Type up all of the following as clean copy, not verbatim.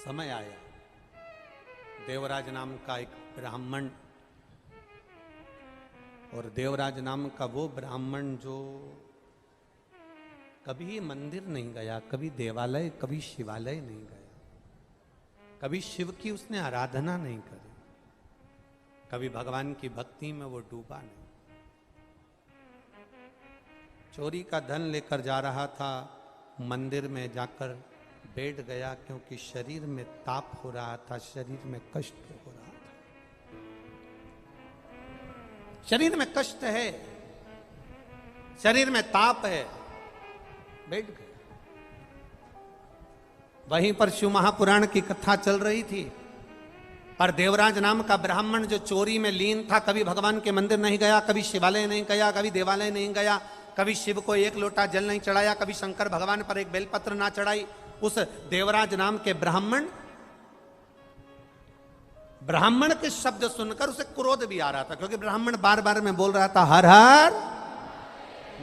समय आया, देवराज नाम का एक ब्राह्मण, और देवराज नाम का वो ब्राह्मण जो कभी मंदिर नहीं गया, कभी देवालय, कभी शिवालय नहीं गया, कभी शिव की उसने आराधना नहीं करी, कभी भगवान की भक्ति में वो डूबा नहीं। चोरी का धन लेकर जा रहा था, मंदिर में जाकर बैठ गया क्योंकि शरीर में ताप हो रहा था, शरीर में कष्ट हो रहा था, शरीर में कष्ट है, शरीर में ताप है, बैठ गया। वहीं पर शिव महापुराण की कथा चल रही थी, पर देवराज नाम का ब्राह्मण जो चोरी में लीन था, कभी भगवान के मंदिर नहीं गया, कभी शिवालय नहीं गया, कभी देवालय नहीं गया, कभी शिव को एक लोटा जल नहीं चढ़ाया, कभी शंकर भगवान पर एक बेलपत्र ना चढ़ाई। उस देवराज नाम के ब्राह्मण के शब्द सुनकर उसे क्रोध भी आ रहा था, क्योंकि ब्राह्मण बार बार में बोल रहा था हर हर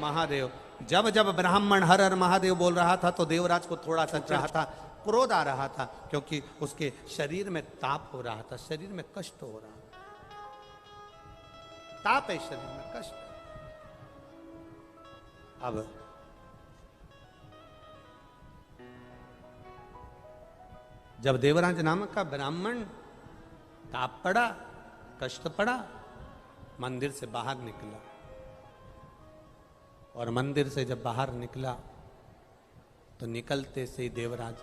महादेव। जब जब ब्राह्मण हर हर महादेव बोल रहा था तो देवराज को थोड़ा सा रहा था, क्रोध आ रहा था, क्योंकि उसके शरीर में ताप हो रहा था, शरीर में कष्ट हो रहा था, ताप है शरीर में, कष्ट। अब जब देवराज नामक का ब्राह्मण ताप पड़ा, कष्ट पड़ा, मंदिर से बाहर निकला, और मंदिर से जब बाहर निकला तो निकलते से ही देवराज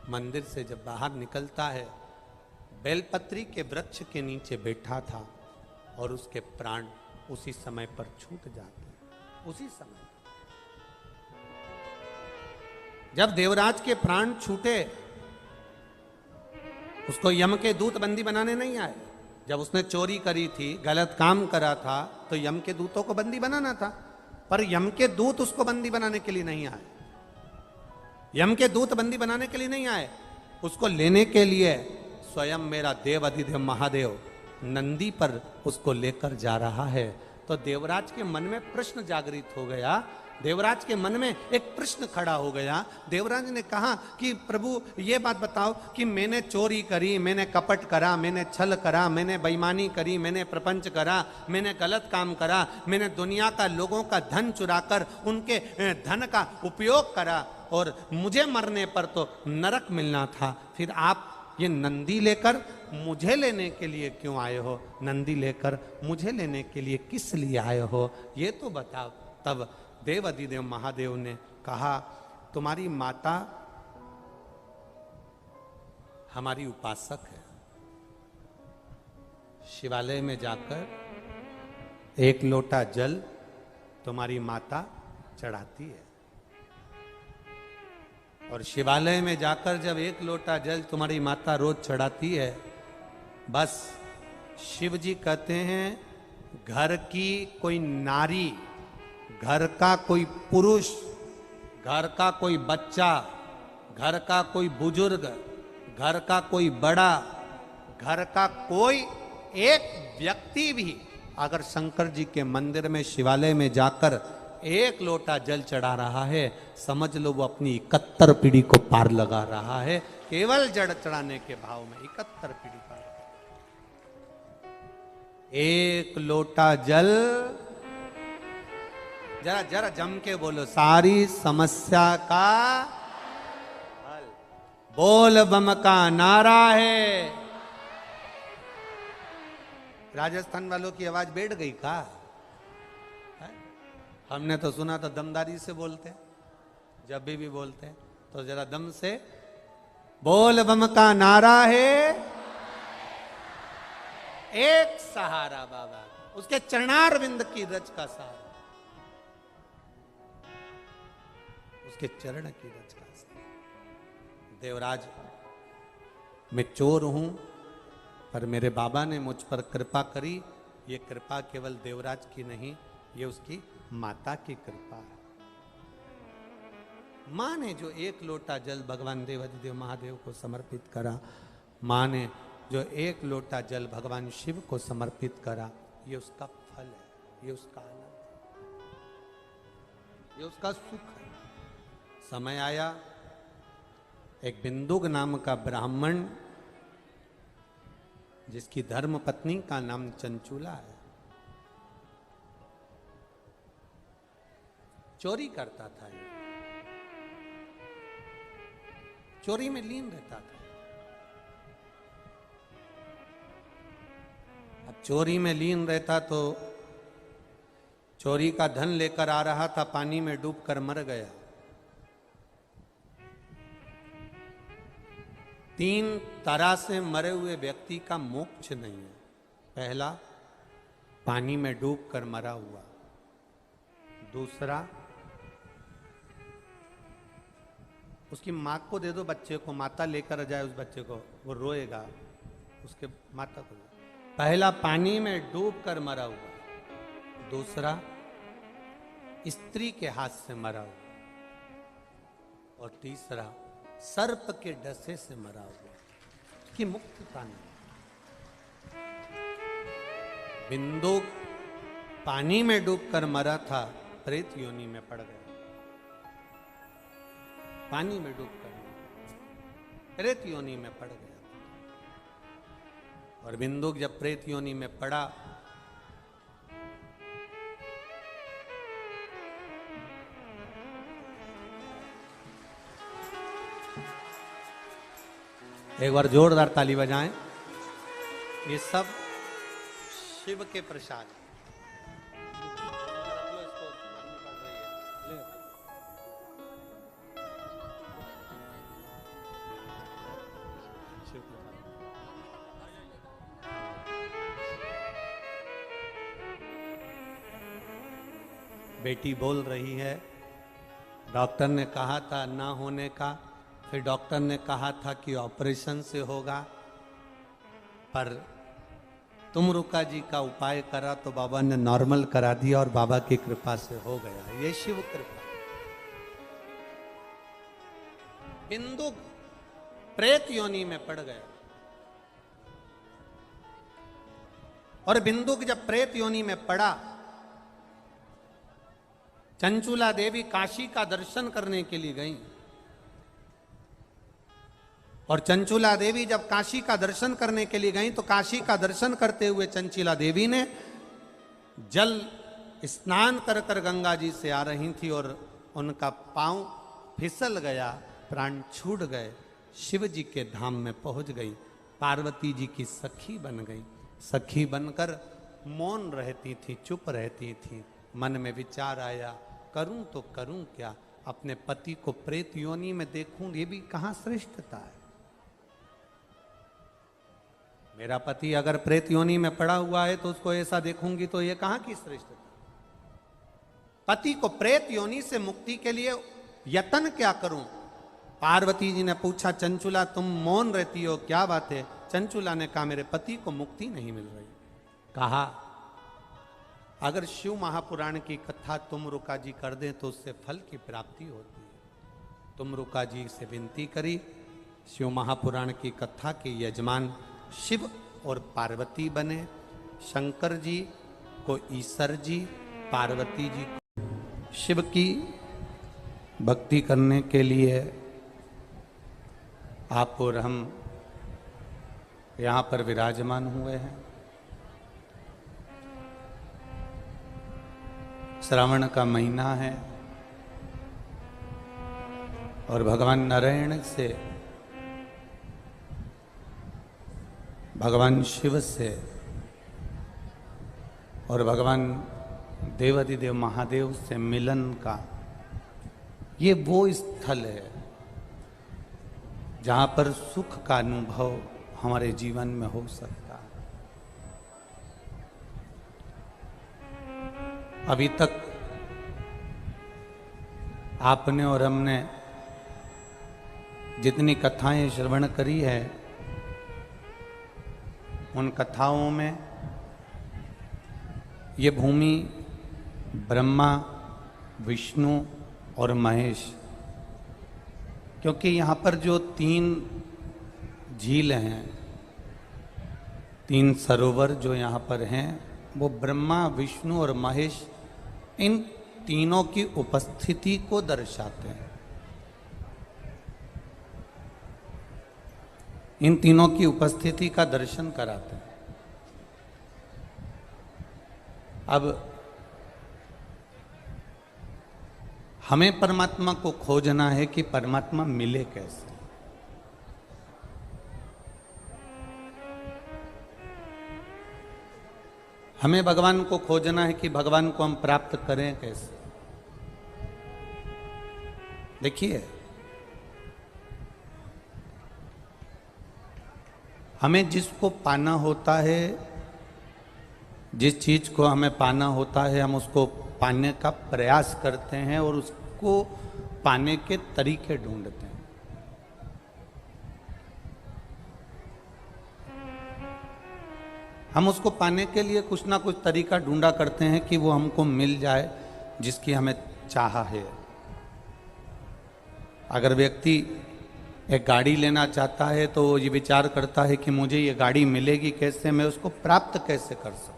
मंदिर से जब बाहर निकलता है, बेलपत्री के वृक्ष के नीचे बैठा था और उसके प्राण उसी समय पर छूट जाते हैं। उसी समय जब देवराज के प्राण छूटे, उसको यम के दूत बंदी बनाने नहीं आए। जब उसने चोरी करी थी, गलत काम करा था, तो यम के दूतों को बंदी बनाना था, पर यम के दूत उसको बंदी बनाने के लिए नहीं आए। यम के दूत बंदी बनाने के लिए नहीं आए, उसको लेने के लिए स्वयं मेरा देव अधिदेव महादेव नंदी पर उसको लेकर जा रहा है। तो देवराज के मन में प्रश्न जागृत हो गया, देवराज के मन में एक प्रश्न खड़ा हो गया। देवराज ने कहा कि प्रभु ये बात बताओ कि मैंने चोरी करी, मैंने कपट करा, मैंने छल करा, मैंने बेईमानी करी, मैंने प्रपंच करा, मैंने गलत काम करा, मैंने दुनिया का लोगों का धन चुराकर उनके धन का उपयोग करा, और मुझे मरने पर तो नरक मिलना था, फिर आप ये नंदी लेकर मुझे लेने के लिए क्यों आए हो? नंदी लेकर मुझे लेने के लिए किस लिए आए हो, ये तो बताओ। तब देव अधिदेव महादेव ने कहा, तुम्हारी माता हमारी उपासक है, शिवालय में जाकर एक लोटा जल तुम्हारी माता चढ़ाती है, और शिवालय में जाकर जब एक लोटा जल तुम्हारी माता रोज चढ़ाती है, बस शिव जी कहते हैं घर की कोई नारी, घर का कोई पुरुष, घर का कोई बच्चा, घर का कोई बुजुर्ग, घर का कोई बड़ा, घर का कोई एक व्यक्ति भी अगर शंकर जी के मंदिर में शिवालय में जाकर एक लोटा जल चढ़ा रहा है, समझ लो वो अपनी 71 पीढ़ी को पार लगा रहा है, केवल जड़ चढ़ाने के भाव में 71 पीढ़ी पार। एक लोटा जल, जरा जरा जम के बोलो, सारी समस्या का हल। बोल बम का नारा है। राजस्थान वालों की आवाज बैठ गई का? हमने तो सुना तो दमदारी से बोलते, जब भी बोलते तो जरा दम से। बोल बम का नारा है, एक सहारा बाबा, उसके चरणार बिंद की रज का सहारा, उसके चरण की रज का सहारा। देवराज, मैं चोर हूं, पर मेरे बाबा ने मुझ पर कृपा करी। ये कृपा केवल देवराज की नहीं, ये उसकी माता की कृपा है। मां ने जो एक लोटा जल भगवान देवाधिदेव महादेव को समर्पित करा, मां ने जो एक लोटा जल भगवान शिव को समर्पित करा, ये उसका फल है, ये उसका आनंद है, ये उसका सुख है। समय आया एक बिंदुक नाम का ब्राह्मण, जिसकी धर्म पत्नी का नाम चंचूला है, चोरी करता था। चोरी में लीन रहता था। अब चोरी में लीन रहता तो चोरी का धन लेकर आ रहा था, पानी में डूबकर मर गया। 3 तरह से मरे हुए व्यक्ति का मोक्ष नहीं है। पहला, पानी में डूबकर मरा हुआ। दूसरा, उसकी माँ को दे दो बच्चे को, माता लेकर जाए उस बच्चे को, वो रोएगा, उसके माता को। पहला, पानी में डूबकर मरा हुआ। दूसरा, स्त्री के हाथ से मरा हुआ। और तीसरा, सर्प के डसे से मरा हुआ। कि मुक्तता नहीं। बिंदुक पानी में डूबकर मरा था, प्रेत योनि में पड़ गया। पानी में डूबकर प्रेत योनि में पड़ गया। और बिंदुक जब प्रेत योनि में पड़ा, एक बार जोरदार ताली बजाएं। ये सब शिव के प्रसाद है। बेटी बोल रही है, डॉक्टर ने कहा था ना होने का, फिर डॉक्टर ने कहा था कि ऑपरेशन से होगा, पर तुम रुका जी का उपाय करा तो बाबा ने नॉर्मल करा दिया और बाबा की कृपा से हो गया। ये शिव कृपा। बिंदुक प्रेत योनि में पड़ गया। और बिंदुक जब प्रेत योनि में पड़ा, चंचूला देवी काशी का दर्शन करने के लिए गई। और चंचूला देवी जब काशी का दर्शन करने के लिए गई तो काशी का दर्शन करते हुए चंचूला देवी ने जल स्नान कर कर गंगा जी से आ रही थी और उनका पांव फिसल गया, प्राण छूट गए, शिव जी के धाम में पहुंच गई। पार्वती जी की सखी बन गई। सखी बनकर मौन रहती थी, चुप रहती थी। मन में विचार आया, करूं तो करूं क्या, अपने पति को प्रेत योनि में देखूं, ये भी कहां श्रेष्ठता है। मेरा पति अगर प्रेत योनि में पड़ा हुआ है तो उसको ऐसा देखूंगी तो ये कहां की श्रेष्ठता। पति को प्रेत योनि से मुक्ति के लिए यत्न क्या करूं। पार्वती जी ने पूछा, चंचूला तुम मौन रहती हो, क्या बात है। चंचूला ने कहा, मेरे पति को मुक्ति नहीं मिल रही। कहा, अगर शिव महापुराण की कथा तुमरुका जी कर दें तो उससे फल की प्राप्ति होती है। तुमरुका जी से विनती करी, शिव महापुराण की कथा के यजमान शिव और पार्वती बने। शंकर जी को ईश्वर जी, पार्वती जी को शिव की भक्ति करने के लिए आप और हम यहाँ पर विराजमान हुए हैं। श्रावण का महीना है और भगवान नारायण से, भगवान शिव से और भगवान देवाधिदेव महादेव से मिलन का ये वो स्थल है जहाँ पर सुख का अनुभव हमारे जीवन में हो सकता है। अभी तक आपने और हमने जितनी कथाएं श्रवण करी है, उन कथाओं में ये भूमि ब्रह्मा, विष्णु और महेश, क्योंकि यहाँ पर जो 3 झील हैं, 3 सरोवर जो यहाँ पर हैं, वो ब्रह्मा, विष्णु और महेश, इन तीनों की उपस्थिति को दर्शाते हैं। इन तीनों की उपस्थिति का दर्शन कराते हैं। अब हमें परमात्मा को खोजना है कि परमात्मा मिले कैसे। हमें भगवान को खोजना है कि भगवान को हम प्राप्त करें कैसे। देखिए, हमें जिसको पाना होता है, जिस चीज को हमें पाना होता है, हम उसको पाने का प्रयास करते हैं और उसको पाने के तरीके ढूंढते हैं। हम उसको पाने के लिए कुछ ना कुछ तरीका ढूंढा करते हैं कि वो हमको मिल जाए जिसकी हमें चाह है। अगर व्यक्ति एक गाड़ी लेना चाहता है तो वो ये विचार करता है कि मुझे ये गाड़ी मिलेगी कैसे, मैं उसको प्राप्त कैसे कर सकूं,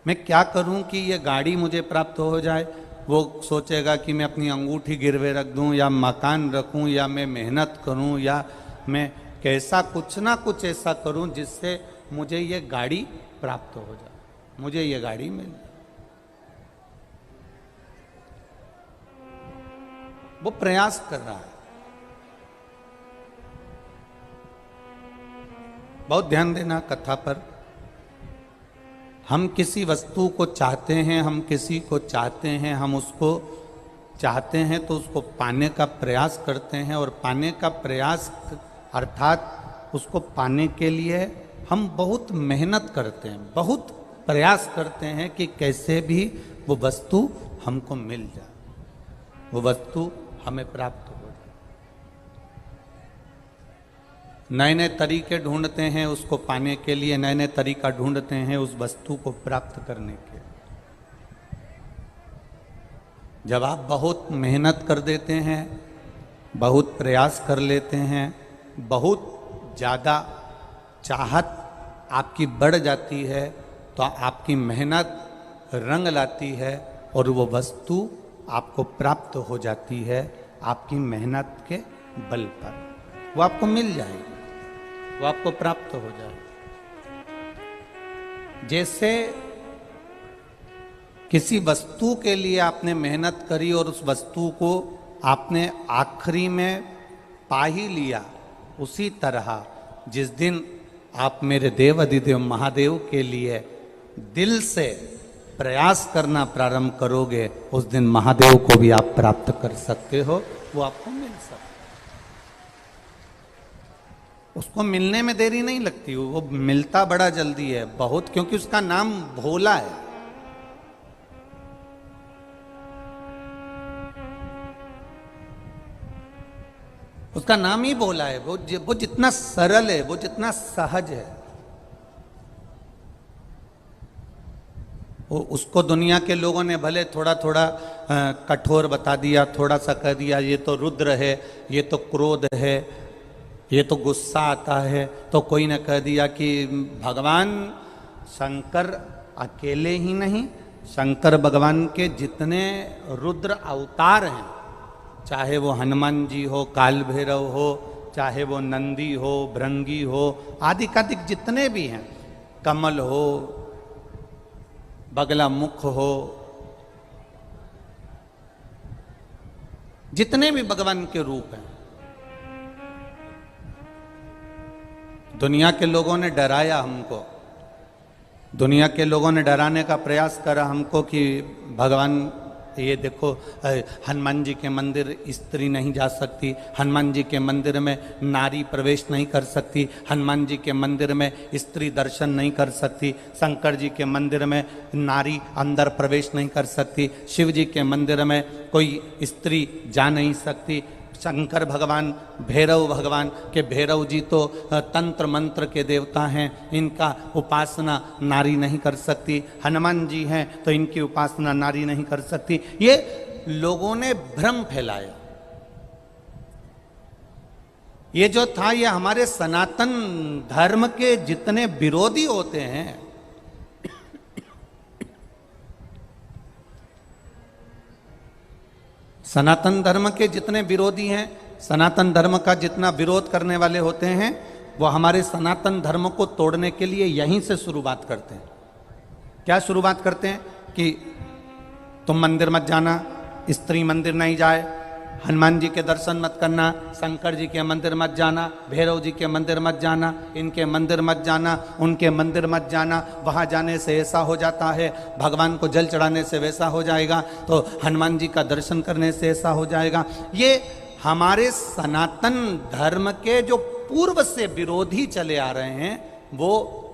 मैं क्या करूं कि ये गाड़ी मुझे प्राप्त हो जाए। वो सोचेगा कि मैं अपनी अंगूठी गिरवे रख दूं या मकान रखूं या मैं मेहनत करूं या मैं कैसा कुछ ना कुछ ऐसा करूं जिससे मुझे ये गाड़ी प्राप्त हो जाए, मुझे ये गाड़ी मिल जाए। वो प्रयास कर रहा है। बहुत ध्यान देना कथा पर। हम किसी वस्तु को चाहते हैं, हम किसी को चाहते हैं, हम उसको चाहते हैं तो उसको पाने का प्रयास करते हैं, और पाने का प्रयास अर्थात उसको पाने के लिए हम बहुत मेहनत करते हैं, बहुत प्रयास करते हैं कि कैसे भी वो वस्तु हमको मिल जाए, वो वस्तु हमें प्राप्त हो जाए। नए नए तरीके ढूंढते हैं उसको पाने के लिए, नए नए तरीका ढूंढते हैं उस वस्तु को प्राप्त करने के। जब आप बहुत मेहनत कर देते हैं, बहुत प्रयास कर लेते हैं, बहुत ज़्यादा चाहत आपकी बढ़ जाती है, तो आपकी मेहनत रंग लाती है और वो वस्तु आपको प्राप्त हो जाती है आपकी मेहनत के बल पर। वो आपको मिल जाएगी, वो आपको प्राप्त हो जाएगी। जैसे किसी वस्तु के लिए आपने मेहनत करी और उस वस्तु को आपने आखिरी में पा ही लिया, उसी तरह जिस दिन आप मेरे देव अधिदेव महादेव के लिए दिल से प्रयास करना प्रारंभ करोगे, उस दिन महादेव को भी आप प्राप्त कर सकते हो, वो आपको मिल सकता है। उसको मिलने में देरी नहीं लगती, वो मिलता बड़ा जल्दी है बहुत, क्योंकि उसका नाम भोला है। उसका नाम ही भोला है। वो जितना सरल है, वो जितना सहज है, वो उसको दुनिया के लोगों ने भले थोड़ा थोड़ा कठोर बता दिया, थोड़ा सा कह दिया ये तो रुद्र है, ये तो क्रोध है, ये तो गुस्सा आता है, तो कोई ने कह दिया कि भगवान शंकर अकेले ही नहीं, शंकर भगवान के जितने रुद्र अवतार हैं, चाहे वो हनुमान जी हो, काल भैरव हो, चाहे वो नंदी हो, भृंगी हो, आदि कादिक जितने भी हैं, कमल हो, बगला मुख हो, जितने भी भगवान के रूप हैं, दुनिया के लोगों ने डराया हमको, दुनिया के लोगों ने डराने का प्रयास करा हमको कि भगवान ये देखो हनुमान जी के मंदिर स्त्री नहीं जा सकती, हनुमान जी के मंदिर में नारी प्रवेश नहीं कर सकती, हनुमान जी के मंदिर में स्त्री दर्शन नहीं कर सकती, शंकर जी के मंदिर में नारी अंदर प्रवेश नहीं कर सकती, शिव जी के मंदिर में कोई स्त्री जा नहीं सकती, शंकर भगवान, भैरव भगवान के भैरव जी तो तंत्र मंत्र के देवता हैं, इनका उपासना नारी नहीं कर सकती, हनुमान जी हैं तो इनकी उपासना नारी नहीं कर सकती। ये लोगों ने भ्रम फैलाया। ये जो था, ये हमारे सनातन धर्म के जितने विरोधी होते हैं, सनातन धर्म के जितने विरोधी हैं, सनातन धर्म का जितना विरोध करने वाले होते हैं वो हमारे सनातन धर्म को तोड़ने के लिए यहीं से शुरुआत करते हैं। क्या शुरुआत करते हैं कि तुम मंदिर मत जाना, स्त्री मंदिर नहीं जाए, हनुमान जी के दर्शन मत करना, शंकर जी के मंदिर मत जाना, भैरव जी के मंदिर मत जाना, इनके मंदिर मत जाना, उनके मंदिर मत जाना, वहाँ जाने से ऐसा हो जाता है, भगवान को जल चढ़ाने से वैसा हो जाएगा, तो हनुमान जी का दर्शन करने से ऐसा हो जाएगा। ये हमारे सनातन धर्म के जो पूर्व से विरोधी चले आ रहे हैं वो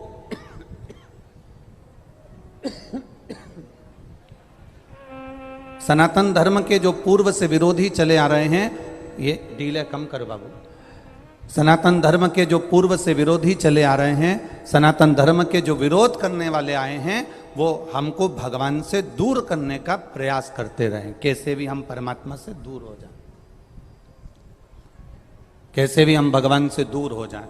सनातन धर्म के जो पूर्व से विरोधी चले आ रहे हैं, ये डीले कम करो बाबू। सनातन धर्म के जो पूर्व से विरोधी चले आ रहे हैं, सनातन धर्म के जो विरोध करने वाले आए हैं, वो हमको भगवान से दूर करने का प्रयास करते रहे। कैसे भी हम परमात्मा से दूर हो जाएं, कैसे भी हम भगवान से दूर हो जाएं।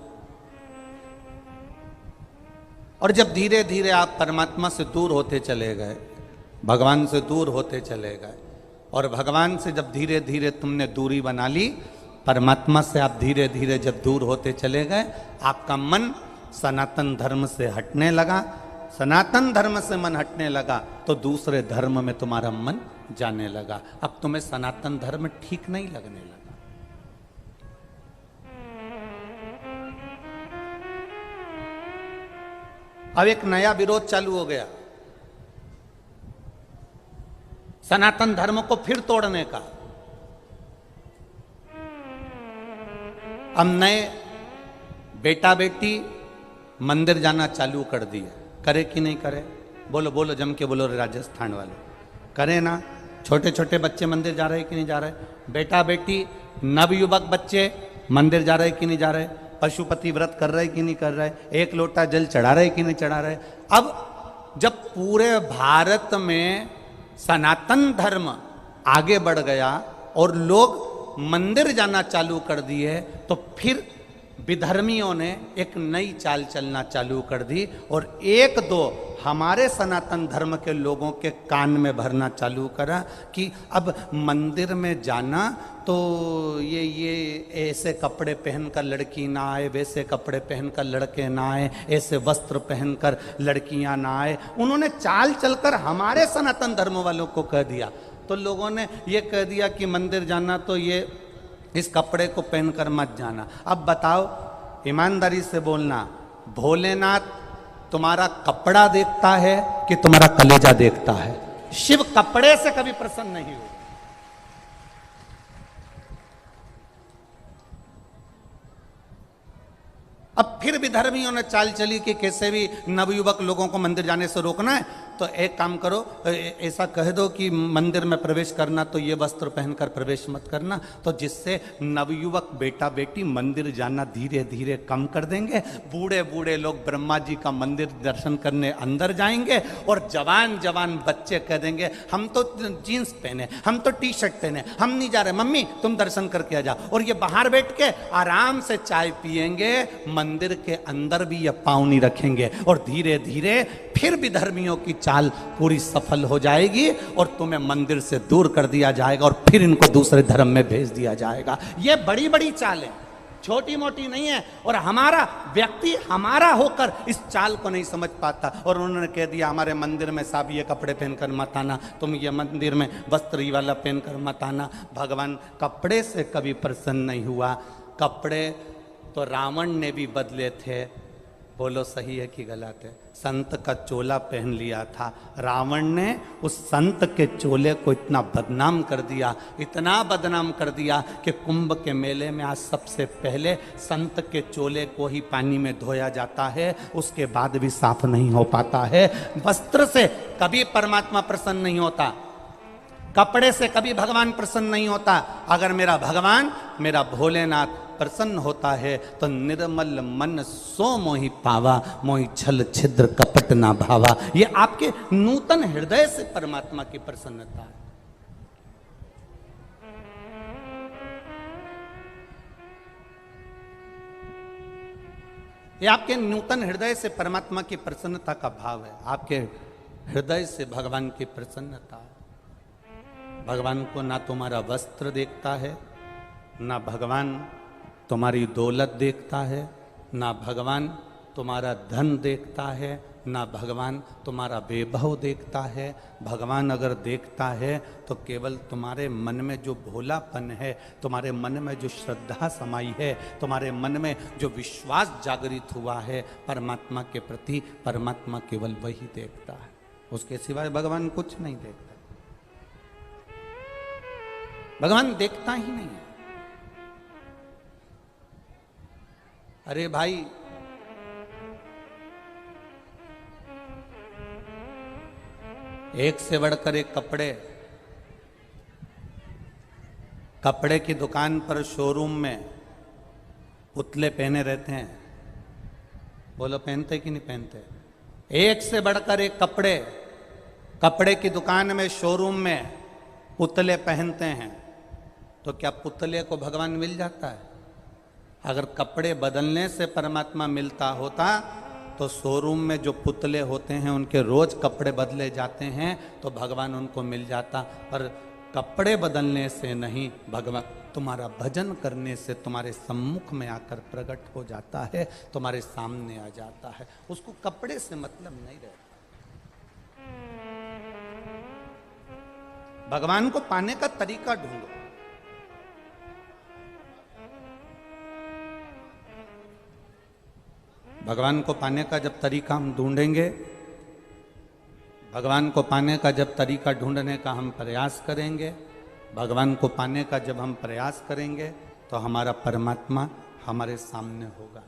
और जब धीरे धीरे आप परमात्मा से दूर होते चले गए, भगवान से दूर होते चले गए, और भगवान से जब धीरे धीरे तुमने दूरी बना ली, परमात्मा से आप धीरे धीरे जब दूर होते चले गए, आपका मन सनातन धर्म से हटने लगा। सनातन धर्म से मन हटने लगा तो दूसरे धर्म में तुम्हारा मन जाने लगा। अब तुम्हें सनातन धर्म ठीक नहीं लगने लगा। अब एक नया विरोध चालू हो गया सनातन धर्म को फिर तोड़ने का। अब नए बेटा बेटी मंदिर जाना चालू कर दिए। करे कि नहीं करे? बोलो बोलो, जम के बोलो राजस्थान वाले, करे ना? छोटे छोटे बच्चे मंदिर जा रहे कि नहीं जा रहे? बेटा बेटी नवयुवक बच्चे मंदिर जा रहे कि नहीं जा रहे? पशुपति व्रत कर रहे कि नहीं कर रहे? एक लोटा जल चढ़ा रहे कि नहीं चढ़ा रहे? अब जब पूरे भारत में सनातन धर्म आगे बढ़ गया और लोग मंदिर जाना चालू कर दिए, तो फिर विधर्मियों ने एक नई चाल चलना चालू कर दी और एक दो हमारे सनातन धर्म के लोगों के कान में भरना चालू करा कि अब मंदिर में जाना तो ये ऐसे कपड़े पहनकर लड़की ना आए, वैसे कपड़े पहनकर लड़के ना आए, ऐसे वस्त्र पहनकर लड़कियां ना आए। उन्होंने चाल चलकर हमारे सनातन धर्म वालों को कह दिया। तो लोगों ने ये कह दिया कि मंदिर जाना तो ये इस कपड़े को पहनकर मत जाना। अब बताओ, ईमानदारी से बोलना, भोलेनाथ तुम्हारा कपड़ा देखता है कि तुम्हारा कलेजा देखता है? शिव कपड़े से कभी प्रसन्न नहीं हुआ। अब फिर भी धर्मियों ने चाल चली कि कैसे भी नवयुवक लोगों को मंदिर जाने से रोकना है, तो एक काम करो, ऐसा कह दो कि मंदिर में प्रवेश करना तो ये वस्त्र पहनकर प्रवेश मत करना, तो जिससे नवयुवक बेटा बेटी मंदिर जाना धीरे धीरे कम कर देंगे। बूढ़े बूढ़े लोग ब्रह्मा जी का मंदिर दर्शन करने अंदर जाएंगे और जवान जवान बच्चे कह देंगे हम तो जीन्स पहने, हम तो टी शर्ट पहने, हम नहीं जा रहे, मम्मी तुम दर्शन करके आ जाओ। और ये बाहर बैठ के आराम से चाय पियेंगे, मंदिर के अंदर भी ये पाँव नहीं रखेंगे, और धीरे धीरे फिर भी धर्मियों की चाल पूरी सफल हो जाएगी और तुम्हें मंदिर से दूर कर दिया जाएगा और फिर इनको दूसरे धर्म में भेज दिया जाएगा। ये बड़ी बड़ी चाल है, छोटी मोटी नहीं है। और हमारा व्यक्ति हमारा होकर इस चाल को नहीं समझ पाता, और उन्होंने कह दिया हमारे मंदिर में साहब ये कपड़े पहनकर मत आना, तुम ये मंदिर में वस्त्र वाला पहनकर मत आना। भगवान कपड़े से कभी प्रसन्न नहीं हुआ। कपड़े तो रावण ने भी बदले थे, बोलो सही है कि गलत है? संत का चोला पहन लिया था रावण ने, उस संत के चोले को इतना बदनाम कर दिया, इतना बदनाम कर दिया कि कुंभ के मेले में आज सबसे पहले संत के चोले को ही पानी में धोया जाता है, उसके बाद भी साफ नहीं हो पाता है। वस्त्र से कभी परमात्मा प्रसन्न नहीं होता, कपड़े से कभी भगवान प्रसन्न नहीं होता। अगर मेरा भगवान, मेरा भोलेनाथ प्रसन्न होता है तो निर्मल मन सो मोहि पावा, मोहि छल छिद्र कपट ना भावा। ये आपके नूतन हृदय से परमात्मा की प्रसन्नता है। ये आपके नूतन हृदय से परमात्मा की प्रसन्नता का भाव है। आपके हृदय से भगवान की प्रसन्नता है। भगवान को ना तुम्हारा वस्त्र देखता है, ना भगवान तुम्हारी दौलत देखता है, ना भगवान तुम्हारा धन देखता है, ना भगवान तुम्हारा वैभव देखता है। भगवान अगर देखता है तो केवल तुम्हारे मन में जो भोलापन है, तुम्हारे मन में जो श्रद्धा समाई है, तुम्हारे मन में जो विश्वास जागृत हुआ है परमात्मा के प्रति, परमात्मा केवल वही देखता है। उसके सिवाय भगवान कुछ नहीं देखता। भगवान देखता ही नहीं है। अरे भाई, एक से बढ़कर एक कपड़े की दुकान पर, शोरूम में पुतले पहने रहते हैं। बोलो पहनते कि नहीं पहनते? एक से बढ़कर एक कपड़े की दुकान में, शोरूम में पुतले पहनते हैं। तो क्या पुतले को भगवान मिल जाता है? अगर कपड़े बदलने से परमात्मा मिलता होता तो शोरूम में जो पुतले होते हैं उनके रोज कपड़े बदले जाते हैं तो भगवान उनको मिल जाता। पर कपड़े बदलने से नहीं, भगवान तुम्हारा भजन करने से तुम्हारे सम्मुख में आकर प्रकट हो जाता है, तुम्हारे सामने आ जाता है। उसको कपड़े से मतलब नहीं रहता। भगवान को पाने का तरीका ढूंढो। भगवान को पाने का जब तरीका हम ढूंढेंगे, भगवान को पाने का जब तरीका ढूंढने का हम प्रयास करेंगे, भगवान को पाने का जब हम प्रयास करेंगे तो हमारा परमात्मा हमारे सामने होगा।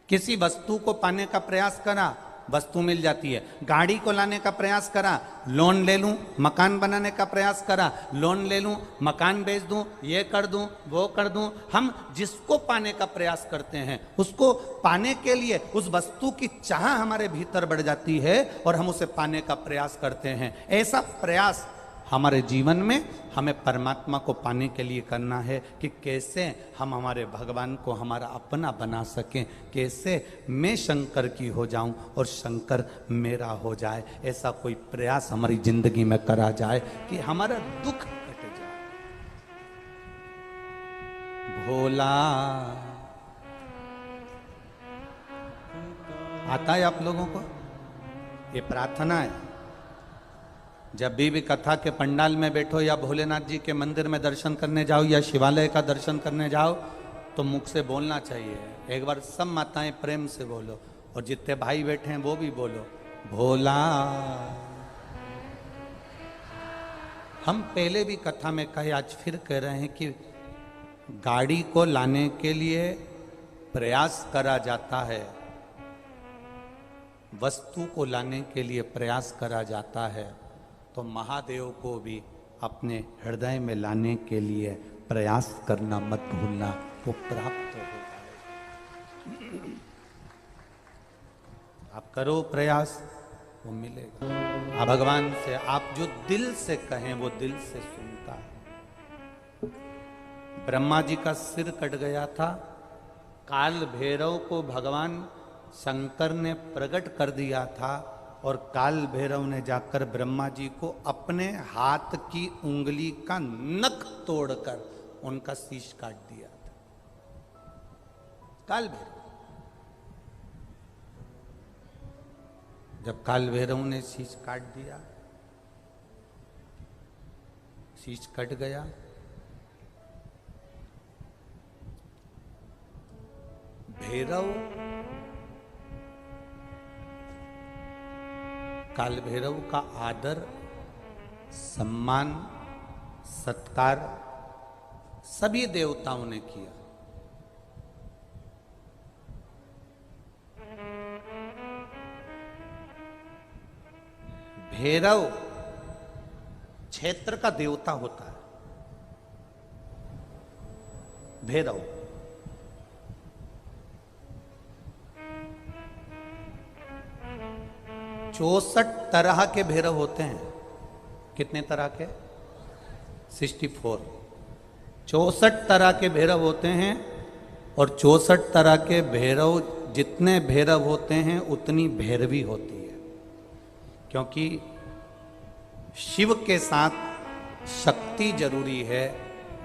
किसी वस्तु को पाने का प्रयास करा, वस्तु मिल जाती है। गाड़ी को लाने का प्रयास करा, लोन ले लूं, मकान बनाने का प्रयास करा, लोन ले लूं, मकान बेच दूं, ये कर दूं, वो कर दूं। हम जिसको पाने का प्रयास करते हैं, उसको पाने के लिए उस वस्तु की चाह हमारे भीतर बढ़ जाती है और हम उसे पाने का प्रयास करते हैं। ऐसा प्रयास हमारे जीवन में हमें परमात्मा को पाने के लिए करना है कि कैसे हम हमारे भगवान को हमारा अपना बना सकें, कैसे मैं शंकर की हो जाऊं और शंकर मेरा हो जाए। ऐसा कोई प्रयास हमारी जिंदगी में करा जाए कि हमारा दुख कट जाए। भोला आता है आप लोगों को? ये प्रार्थना है। जब भी कथा के पंडाल में बैठो या भोलेनाथ जी के मंदिर में दर्शन करने जाओ या शिवालय का दर्शन करने जाओ तो मुख से बोलना चाहिए। एक बार सब माताएं प्रेम से बोलो और जितने भाई बैठे हैं वो भी बोलो, भोला। हम पहले भी कथा में कहे, आज फिर कह रहे हैं कि गाड़ी को लाने के लिए प्रयास करा जाता है, वस्तु को लाने के लिए प्रयास करा जाता है, तो महादेव को भी अपने हृदय में लाने के लिए प्रयास करना मत भूलना, वो प्राप्त हो जाएगा। आप करो प्रयास, वो मिलेगा। भगवान से आप जो दिल से कहें वो दिल से सुनता है। ब्रह्मा जी का सिर कट गया था, काल भैरव को भगवान शंकर ने प्रकट कर दिया था और काल भैरव ने जाकर ब्रह्मा जी को अपने हाथ की उंगली का नख तोड़कर उनका शीश काट दिया था। काल भैरव, जब काल भैरव ने शीश काट दिया, शीश कट गया, भैरव काल भैरव का आदर, सम्मान, सत्कार सभी देवताओं ने किया। भैरव क्षेत्र का देवता होता है। भैरव 64 तरह के भैरव होते हैं। कितने तरह के? 64। 64 तरह के भैरव होते हैं और 64 तरह के भैरव, जितने भैरव होते हैं उतनी भैरवी होती है, क्योंकि शिव के साथ शक्ति जरूरी है,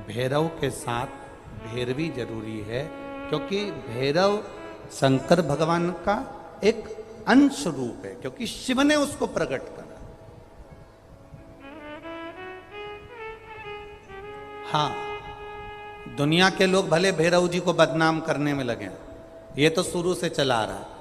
भैरव के साथ भैरवी जरूरी है, क्योंकि भैरव शंकर भगवान का एक अंश रूप है, क्योंकि शिव ने उसको प्रकट करा। हाँ, दुनिया के लोग भले भैरव जी को बदनाम करने में लगे, ये तो शुरू से चला आ रहा है।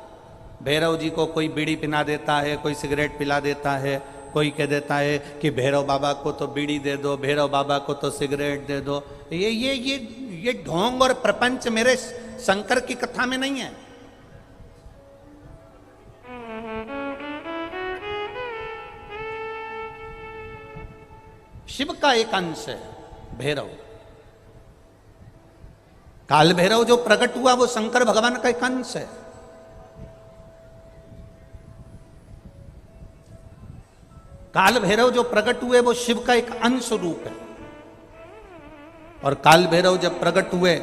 भैरव जी को कोई बीड़ी पिला देता है, कोई सिगरेट पिला देता है, कोई कह देता है कि भैरव बाबा को तो बीड़ी दे दो, भैरव बाबा को तो सिगरेट दे दो। ये ढोंग और प्रपंच मेरे शंकर की कथा में नहीं है। शिव का एक अंश है भैरव। काल भैरव जो प्रकट हुआ वो शंकर भगवान का एक अंश है। काल भैरव जो प्रकट हुए वो शिव का एक अंश रूप है। और काल भैरव जब प्रकट हुए,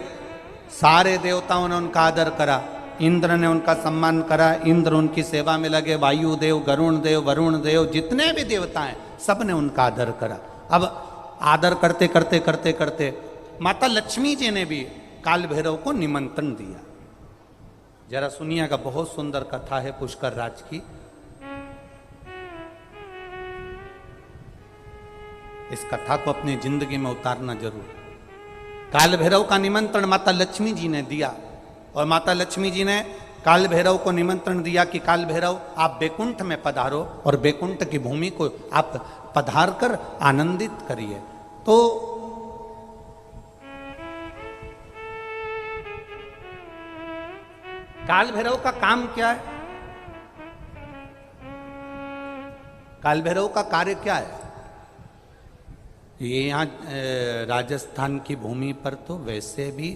सारे देवताओं ने उनका आदर करा, इंद्र ने उनका सम्मान करा, इंद्र उनकी सेवा में लगे, वायु देव, गरुण देव, वरुण देव, जितने भी देवता हैं सब ने उनका आदर करा। अब आदर करते करते करते करते माता लक्ष्मी जी ने भी काल भैरव को निमंत्रण दिया। जरा सुनिएगा, बहुत सुंदर कथा है पुष्कर राज की। इस कथा को अपनी जिंदगी में उतारना जरूर। काल भैरव का निमंत्रण माता लक्ष्मी जी ने दिया, और माता लक्ष्मी जी ने काल भैरव को निमंत्रण दिया कि काल भैरव आप बैकुंठ में पधारो और बैकुंठ की भूमि को आप पधार कर आनंदित करिए। तो काल भैरव का काम क्या है? काल भैरव का कार्य क्या है? ये यहाँ राजस्थान की भूमि पर तो वैसे भी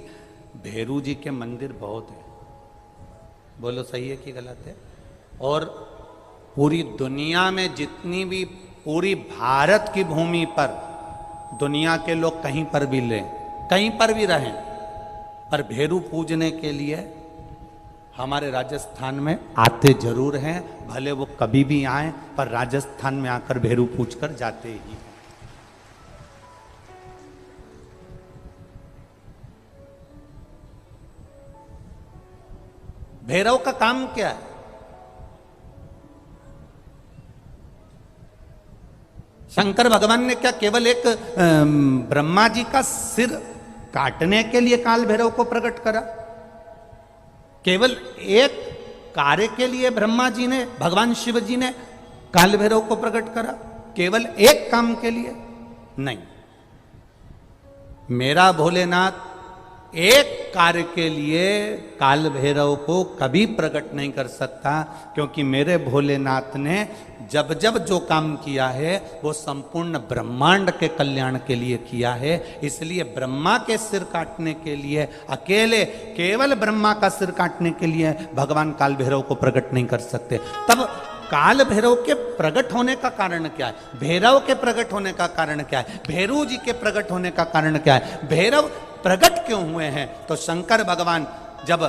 भैरू जी के मंदिर बहुत है। बोलो सही है कि गलत है? और पूरी दुनिया में जितनी भी, पूरी भारत की भूमि पर दुनिया के लोग कहीं पर भी लें, कहीं पर भी रहें, पर भैरू पूजने के लिए हमारे राजस्थान में आते जरूर हैं। भले वो कभी भी आए, पर राजस्थान में आकर भैरू पूज कर जाते ही हैं। भैरव का काम क्या है? शंकर भगवान ने क्या केवल एक ब्रह्मा जी का सिर काटने के लिए काल भैरव को प्रकट करा? केवल एक कार्य के लिए ब्रह्मा जी ने, भगवान शिव जी ने काल भैरव को प्रकट करा? केवल एक काम के लिए? नहीं। मेरा भोलेनाथ एक कार्य के लिए काल भैरव को कभी प्रकट नहीं कर सकता, क्योंकि मेरे भोलेनाथ ने जब जब जो काम किया है वो संपूर्ण ब्रह्मांड के कल्याण के लिए किया है। इसलिए ब्रह्मा के सिर काटने के लिए, अकेले केवल ब्रह्मा का सिर काटने के लिए भगवान काल भैरव को प्रकट नहीं कर सकते। तब काल भैरव के प्रकट होने का कारण क्या है? भैरव के प्रकट होने का कारण क्या है? भैरू जी के प्रकट होने का कारण क्या है? भैरव प्रकट क्यों हुए हैं? तो शंकर भगवान जब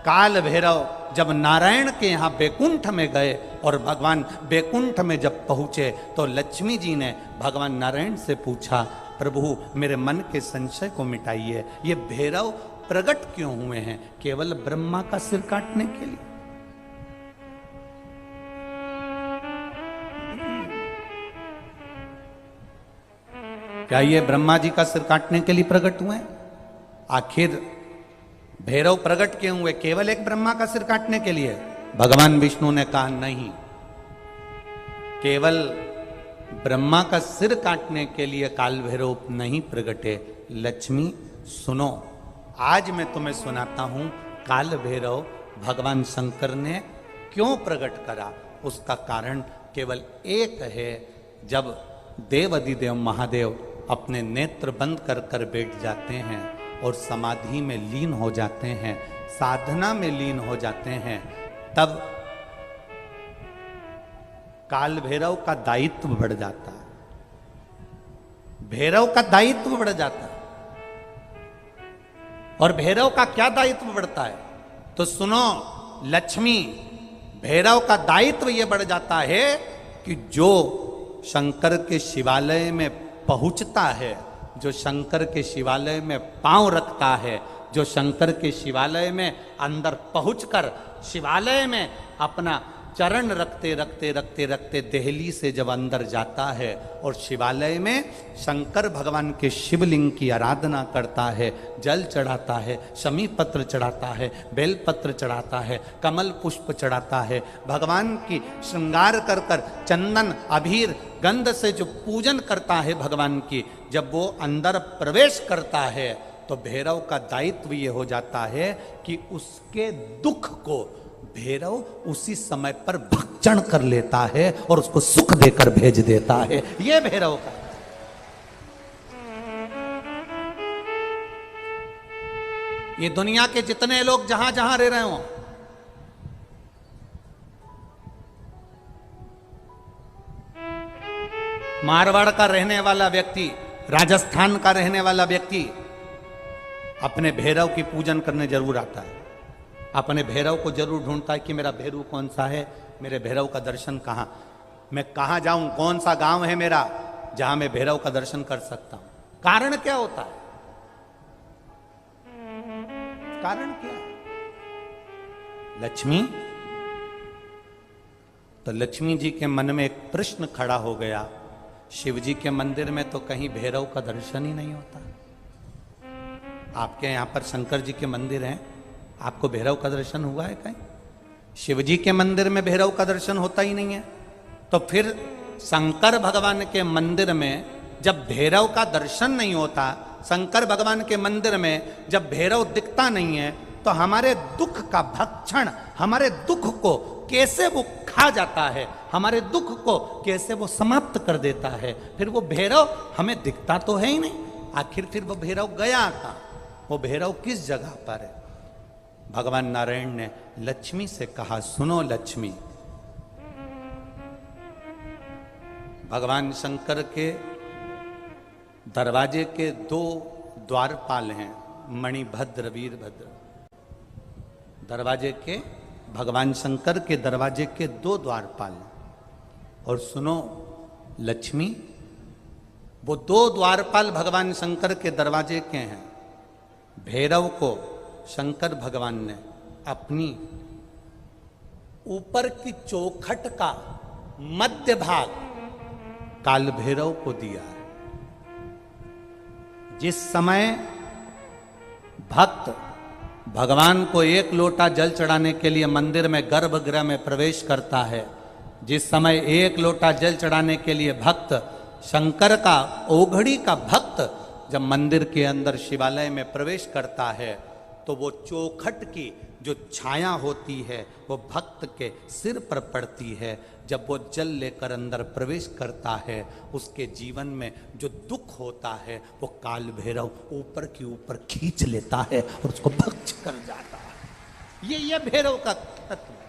काल भैरव जब नारायण के यहाँ बैकुंठ में गए और भगवान बैकुंठ में जब पहुंचे तो लक्ष्मी जी ने भगवान नारायण से पूछा, प्रभु मेरे मन के संशय को मिटाइए, ये भैरव प्रकट क्यों हुए हैं? केवल ब्रह्मा का सिर काटने के लिए? क्या ये ब्रह्मा जी का सिर काटने के लिए प्रकट हुए? आखिर भैरव प्रकट क्यों हुए? केवल एक ब्रह्मा का सिर काटने के लिए? भगवान विष्णु ने कहा नहीं, केवल ब्रह्मा का सिर काटने के लिए काल भैरव नहीं प्रकटे। लक्ष्मी सुनो, आज मैं तुम्हें सुनाता हूं काल भैरव भगवान शंकर ने क्यों प्रकट करा। उसका कारण केवल एक है। जब देव अधिदेव महादेव अपने नेत्र बंद कर कर बैठ जाते हैं और समाधि में लीन हो जाते हैं, साधना में लीन हो जाते हैं, तब काल भैरव का दायित्व बढ़ जाता है। भैरव का दायित्व बढ़ जाता है। और भैरव का क्या दायित्व बढ़ता है? तो सुनो लक्ष्मी, भैरव का दायित्व यह बढ़ जाता है कि जो शंकर के शिवालय में पहुंचता है जो शंकर के शिवालय में पांव रखता है, जो शंकर के शिवालय में अंदर पहुंचकर शिवालय में अपना चरण रखते रखते रखते रखते देहली से जब अंदर जाता है और शिवालय में शंकर भगवान के शिवलिंग की आराधना करता है, जल चढ़ाता है, शमी पत्र चढ़ाता है, बेल पत्र चढ़ाता है, कमल पुष्प चढ़ाता है, भगवान की श्रृंगार कर कर चंदन अबीर गंध से जो पूजन करता है भगवान की, जब वो अंदर प्रवेश करता है तो भैरव का दायित्व ये हो जाता है कि उसके दुख को भैरव उसी समय पर भक्षण कर लेता है और उसको सुख देकर भेज देता है। ये भैरव का ये दुनिया के जितने लोग जहां जहां रह रहे हो, मारवाड़ का रहने वाला व्यक्ति, राजस्थान का रहने वाला व्यक्ति अपने भैरव की पूजन करने जरूर आता है, अपने भैरव को जरूर ढूंढता है कि मेरा भैरव कौन सा है, मेरे भैरव का दर्शन कहां, मैं कहां जाऊं, कौन सा गांव है मेरा जहां मैं भैरव का दर्शन कर सकता हूं। कारण क्या होता है? कारण क्या है? लक्ष्मी। तो लक्ष्मी जी के मन में एक प्रश्न खड़ा हो गया, शिव जी के मंदिर में तो कहीं भैरव का दर्शन ही नहीं होता, आपके यहां पर शंकर जी के मंदिर हैं, आपको भैरव का दर्शन हुआ है कहीं? शिव जी के मंदिर में भैरव का दर्शन होता ही नहीं है। तो फिर शंकर भगवान के मंदिर में जब भैरव का दर्शन नहीं होता, शंकर भगवान के मंदिर में जब भैरव दिखता नहीं है, तो हमारे दुख का भक्षण, हमारे दुख को कैसे वो खा जाता है, हमारे दुख को कैसे वो समाप्त कर देता है। फिर वो भैरव हमें दिखता तो है ही नहीं, आखिर फिर वो भैरव गया कहां, वो भैरव किस जगह पर है? भगवान नारायण ने लक्ष्मी से कहा, सुनो लक्ष्मी, भगवान शंकर के दरवाजे के दो द्वारपाल हैं, मणिभद्र वीरभद्र। दरवाजे के, भगवान शंकर के दरवाजे के दो द्वारपाल। और सुनो लक्ष्मी, वो दो द्वारपाल भगवान शंकर के दरवाजे के हैं। भैरव को शंकर भगवान ने अपनी ऊपर की चौखट का मध्य भाग काल भैरव को दिया है। जिस समय भक्त भगवान को एक लोटा जल चढ़ाने के लिए मंदिर में गर्भगृह में प्रवेश करता है, जिस समय एक लोटा जल चढ़ाने के लिए भक्त, शंकर का ओघड़ी का भक्त जब मंदिर के अंदर शिवालय में प्रवेश करता है, तो वो चौखट की जो छाया होती है वो भक्त के सिर पर पड़ती है। जब वो जल लेकर अंदर प्रवेश करता है, उसके जीवन में जो दुख होता है वो काल भैरव ऊपर की ऊपर खींच लेता है और उसको भक्ष कर जाता है। ये भैरव का तत्व है।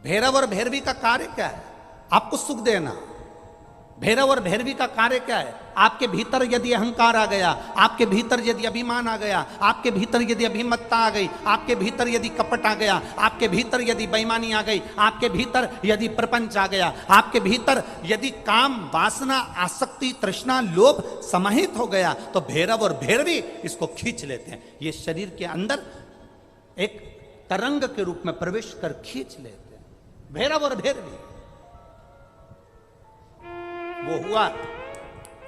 भैरव और भैरवी का कार्य क्या है? आपको सुख देना। भैरव और भैरवी का कार्य क्या है? आपके भीतर यदि अहंकार आ गया, आपके भीतर यदि अभिमान आ गया, आपके भीतर यदि अभिमत्ता आ गई, आपके भीतर यदि कपट आ गया, आपके भीतर यदि बेईमानी आ गई, आपके भीतर यदि प्रपंच आ गया, आपके भीतर यदि काम, वासना, आसक्ति, तृष्णा, लोभ समाहित हो गया, तो भैरव और भैरवी इसको खींच लेते हैं। ये शरीर के अंदर एक तरंग के रूप में प्रवेश कर खींच लेते हैं। भैरव और भैरवी वो हुआ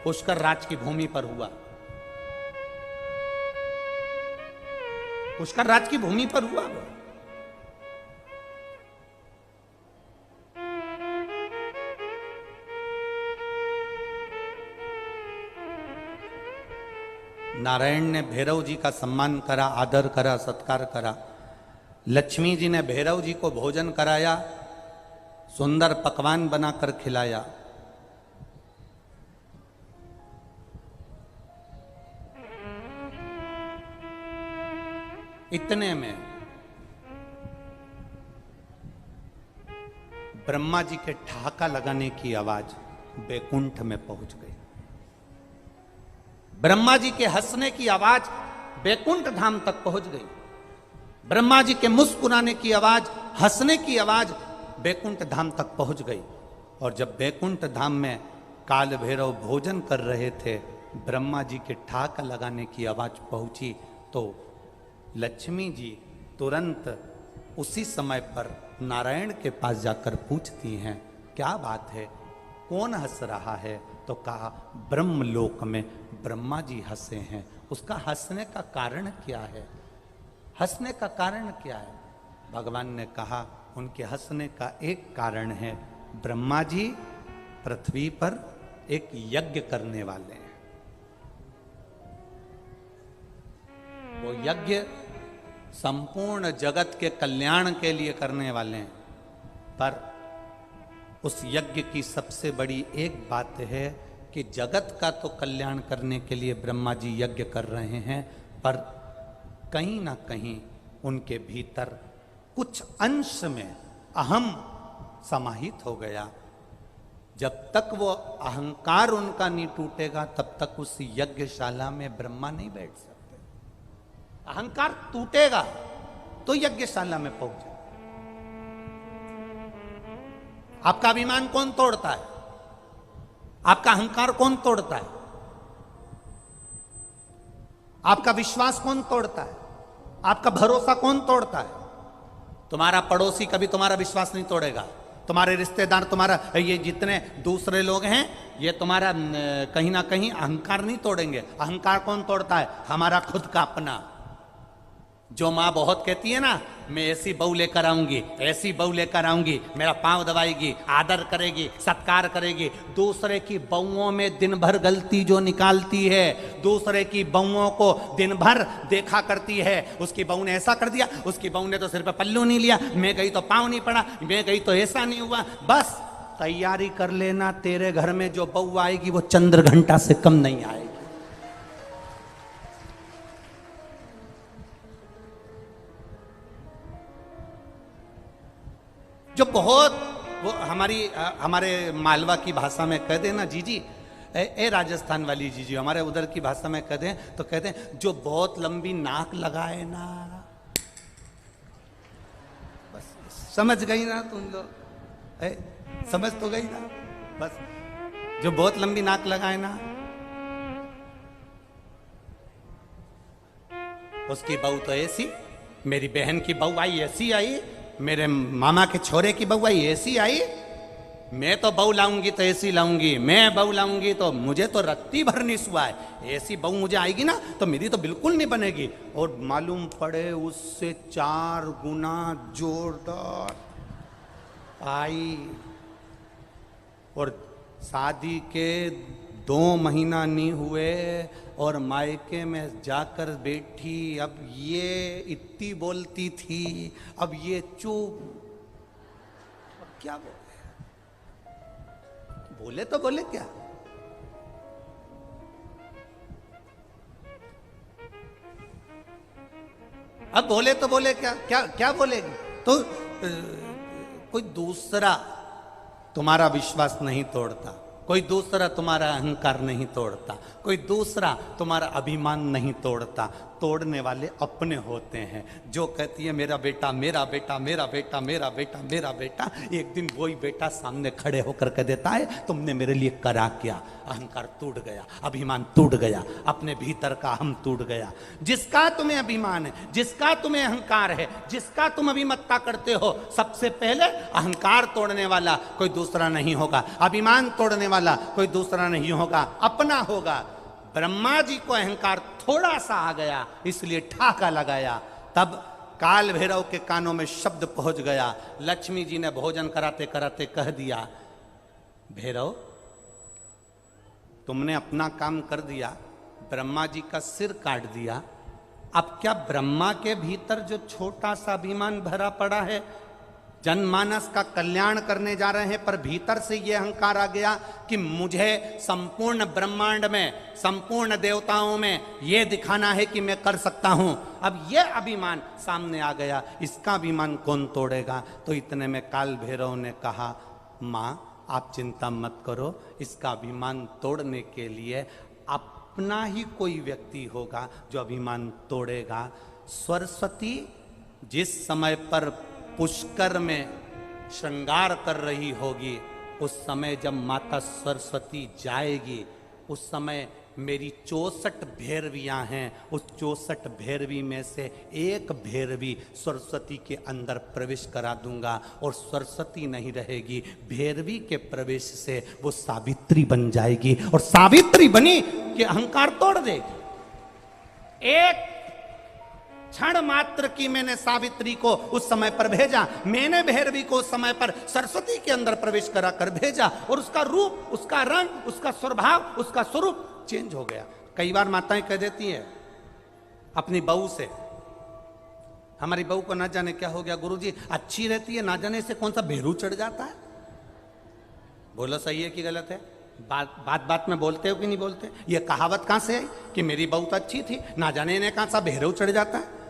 पुष्कर राज की भूमि पर हुआ। पुष्कर राज की भूमि पर हुआ वो। नारायण ने भैरव जी का सम्मान करा, आदर करा, सत्कार करा। लक्ष्मी जी ने भैरव जी को भोजन कराया, सुंदर पकवान बनाकर खिलाया। इतने में ब्रह्मा जी के ठहाका लगाने की आवाज बैकुंठ में पहुंच गई। ब्रह्मा जी के हंसने की आवाज बैकुंठ धाम तक पहुंच गई। ब्रह्मा जी के मुस्कुराने की आवाज, हंसने की आवाज बैकुंठ धाम तक पहुंच गई। और जब बैकुंठ धाम में काल भैरव भोजन कर रहे थे, ब्रह्मा जी के ठाक लगाने की आवाज पहुंची तो लक्ष्मी जी तुरंत उसी समय पर नारायण के पास जाकर पूछती हैं, क्या बात है, कौन हंस रहा है? तो कहा, ब्रह्मलोक में ब्रह्मा जी हंसे हैं। उसका हंसने का कारण क्या है? हंसने का कारण क्या है? भगवान ने कहा, उनके हंसने का एक कारण है, ब्रह्मा जी पृथ्वी पर एक यज्ञ करने वाले हैं। वो यज्ञ संपूर्ण जगत के कल्याण के लिए करने वाले हैं, पर उस यज्ञ की सबसे बड़ी एक बात है कि जगत का तो कल्याण करने के लिए ब्रह्मा जी यज्ञ कर रहे हैं, पर कहीं ना कहीं उनके भीतर कुछ अंश में अहम समाहित हो गया। जब तक वो अहंकार उनका नहीं टूटेगा, तब तक उस यज्ञशाला में ब्रह्मा नहीं बैठ सकते। अहंकार टूटेगा तो यज्ञशाला में पहुंचे। आपका अभिमान कौन तोड़ता है? आपका अहंकार कौन तोड़ता है? आपका विश्वास कौन तोड़ता है? आपका भरोसा कौन तोड़ता है? तुम्हारा पड़ोसी कभी तुम्हारा विश्वास नहीं तोड़ेगा। तुम्हारे रिश्तेदार, तुम्हारा ये जितने दूसरे लोग हैं, ये तुम्हारा कहीं ना कहीं अहंकार नहीं तोड़ेंगे। अहंकार कौन तोड़ता है? हमारा खुद का अपना। जो माँ बहुत कहती है ना, मैं ऐसी बहू लेकर आऊंगी, ऐसी बहू लेकर आऊंगी, मेरा पांव दबाएगी, आदर करेगी, सत्कार करेगी। दूसरे की बहुओं में दिन भर गलती जो निकालती है, दूसरे की बहुओं को दिन भर देखा करती है, उसकी बहू ने ऐसा कर दिया, उसकी बहू ने तो सिर पे पल्लू नहीं लिया, मैं गई तो पांव नहीं पड़ा, मैं गई तो ऐसा नहीं हुआ। बस तैयारी कर लेना, तेरे घर में जो बहू आएगी वो चंद्र घंटा से कम नहीं आएगी। जो बहुत वो हमारे मालवा की भाषा में कह देना, जीजी ए राजस्थान वाली जीजी, हमारे उधर की भाषा में कह दें तो कहते हैं, जो बहुत लंबी नाक लगाए ना। बस समझ गई ना तुम लोग? समझ तो गई ना? बस जो बहुत लंबी नाक लगाए ना, उसकी बहू तो ऐसी, मेरी बहन की बहू आई ऐसी आई, मेरे मामा के छोरे की बहू आई ऐसी आई। मैं तो बहू लाऊंगी तो ऐसी लाऊंगी, मैं बहू लाऊंगी तो मुझे तो रत्ती भर नहीं सुआ है, ऐसी बहू मुझे आएगी ना तो मेरी तो बिल्कुल नहीं बनेगी। और मालूम पड़े उससे 4 गुना जोरदार आई। और शादी के 2 महीना नहीं हुए और मायके में जाकर बैठी। अब ये इतनी बोलती थी, अब ये चुप। अब क्या बोले तो बोले क्या? अब बोले तो बोले क्या? क्या क्या बोलेगी? तो कोई दूसरा तुम्हारा विश्वास नहीं तोड़ता, कोई दूसरा तुम्हारा अहंकार नहीं तोड़ता, कोई दूसरा तुम्हारा अभिमान नहीं तोड़ता। तोड़ने वाले अपने होते हैं। जो कहती है मेरा बेटा, मेरा बेटा, मेरा बेटा, मेरा बेटा, मेरा बेटा, एक दिन वही बेटा सामने खड़े होकर कह देता है, तुमने मेरे लिए करा क्या? अहंकार टूट गया, अभिमान टूट गया, अपने भीतर का हम टूट गया। जिसका तुम्हें अभिमान है, जिसका तुम्हें अहंकार है, जिसका तुम अभिमत्ता करते हो, सबसे पहले अहंकार तोड़ने वाला कोई दूसरा नहीं होगा, अभिमान तोड़ने वाला कोई दूसरा नहीं होगा, अपना होगा। ब्रह्मा जी को अहंकार थोड़ा सा आ गया, इसलिए ठाका लगाया। तब काल भैरव के कानों में शब्द पहुंच गया। लक्ष्मी जी ने भोजन कराते कराते कह दिया, भैरव तुमने अपना काम कर दिया, ब्रह्मा जी का सिर काट दिया। अब क्या ब्रह्मा के भीतर जो छोटा सा अभिमान भरा पड़ा है, जनमानस का कल्याण करने जा रहे हैं, पर भीतर से यह अहंकार आ गया कि मुझे संपूर्ण ब्रह्मांड में, संपूर्ण देवताओं में यह दिखाना है कि मैं कर सकता हूं। अब यह अभिमान सामने आ गया, इसका अभिमान कौन तोड़ेगा? तो इतने में काल भैरव ने कहा, मां आप चिंता मत करो, इसका अभिमान तोड़ने के लिए अपना ही कोई व्यक्ति होगा जो अभिमान तोड़ेगा। सरस्वती जिस समय पर पुष्कर में श्रृंगार कर रही होगी, उस समय जब माता सरस्वती जाएगी, उस समय मेरी 64 भैरवियां हैं। उस 64 भैरवी में से एक भैरवी सरस्वती के अंदर प्रवेश करा दूंगा और सरस्वती नहीं रहेगी, भैरवी के प्रवेश से वो सावित्री बन जाएगी और सावित्री बनी कि अहंकार तोड़ देगी। एक क्षण मात्र की मैंने सावित्री को उस समय पर भेजा, मैंने भैरवी को उस समय पर सरस्वती के अंदर प्रवेश करा कर भेजा और उसका रूप, उसका रंग, उसका स्वभाव, उसका स्वरूप चेंज हो गया। कई बार माताएं कह देती हैं अपनी बहू से, हमारी बहू को ना जाने क्या हो गया गुरुजी, अच्छी रहती है, ना जाने से कौन सा भेरू चढ़ जाता है। बोलो सही है कि गलत है? बात बात में बोलते हो कि नहीं बोलते? ये कहावत कहां से आई कि मेरी बहू तो अच्छी थी, ना जाने इन्हें कहां सा भेरू चढ़ जाता है।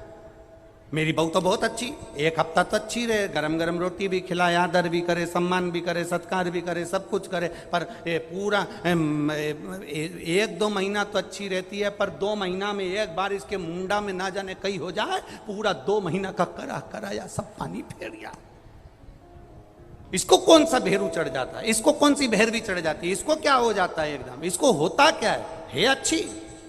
मेरी बहू तो बहुत अच्छी, एक हफ्ता तो अच्छी रहे, गरम गरम रोटी भी खिलाए, आदर भी करे, सम्मान भी करे, सत्कार भी करे, सब कुछ करे, पर ये पूरा 1-2 महीना तो अच्छी रहती है, पर 2 महीना में एक बार इसके मुंडा में ना जाने कहीं हो जाए, पूरा 2 महीना का कराया सब पानी फेर गया। इसको कौन सा भेरू चढ़ जाता है, इसको कौन सी भैरवी चढ़ जाती है, इसको क्या हो जाता है एकदम, इसको होता क्या है अच्छी,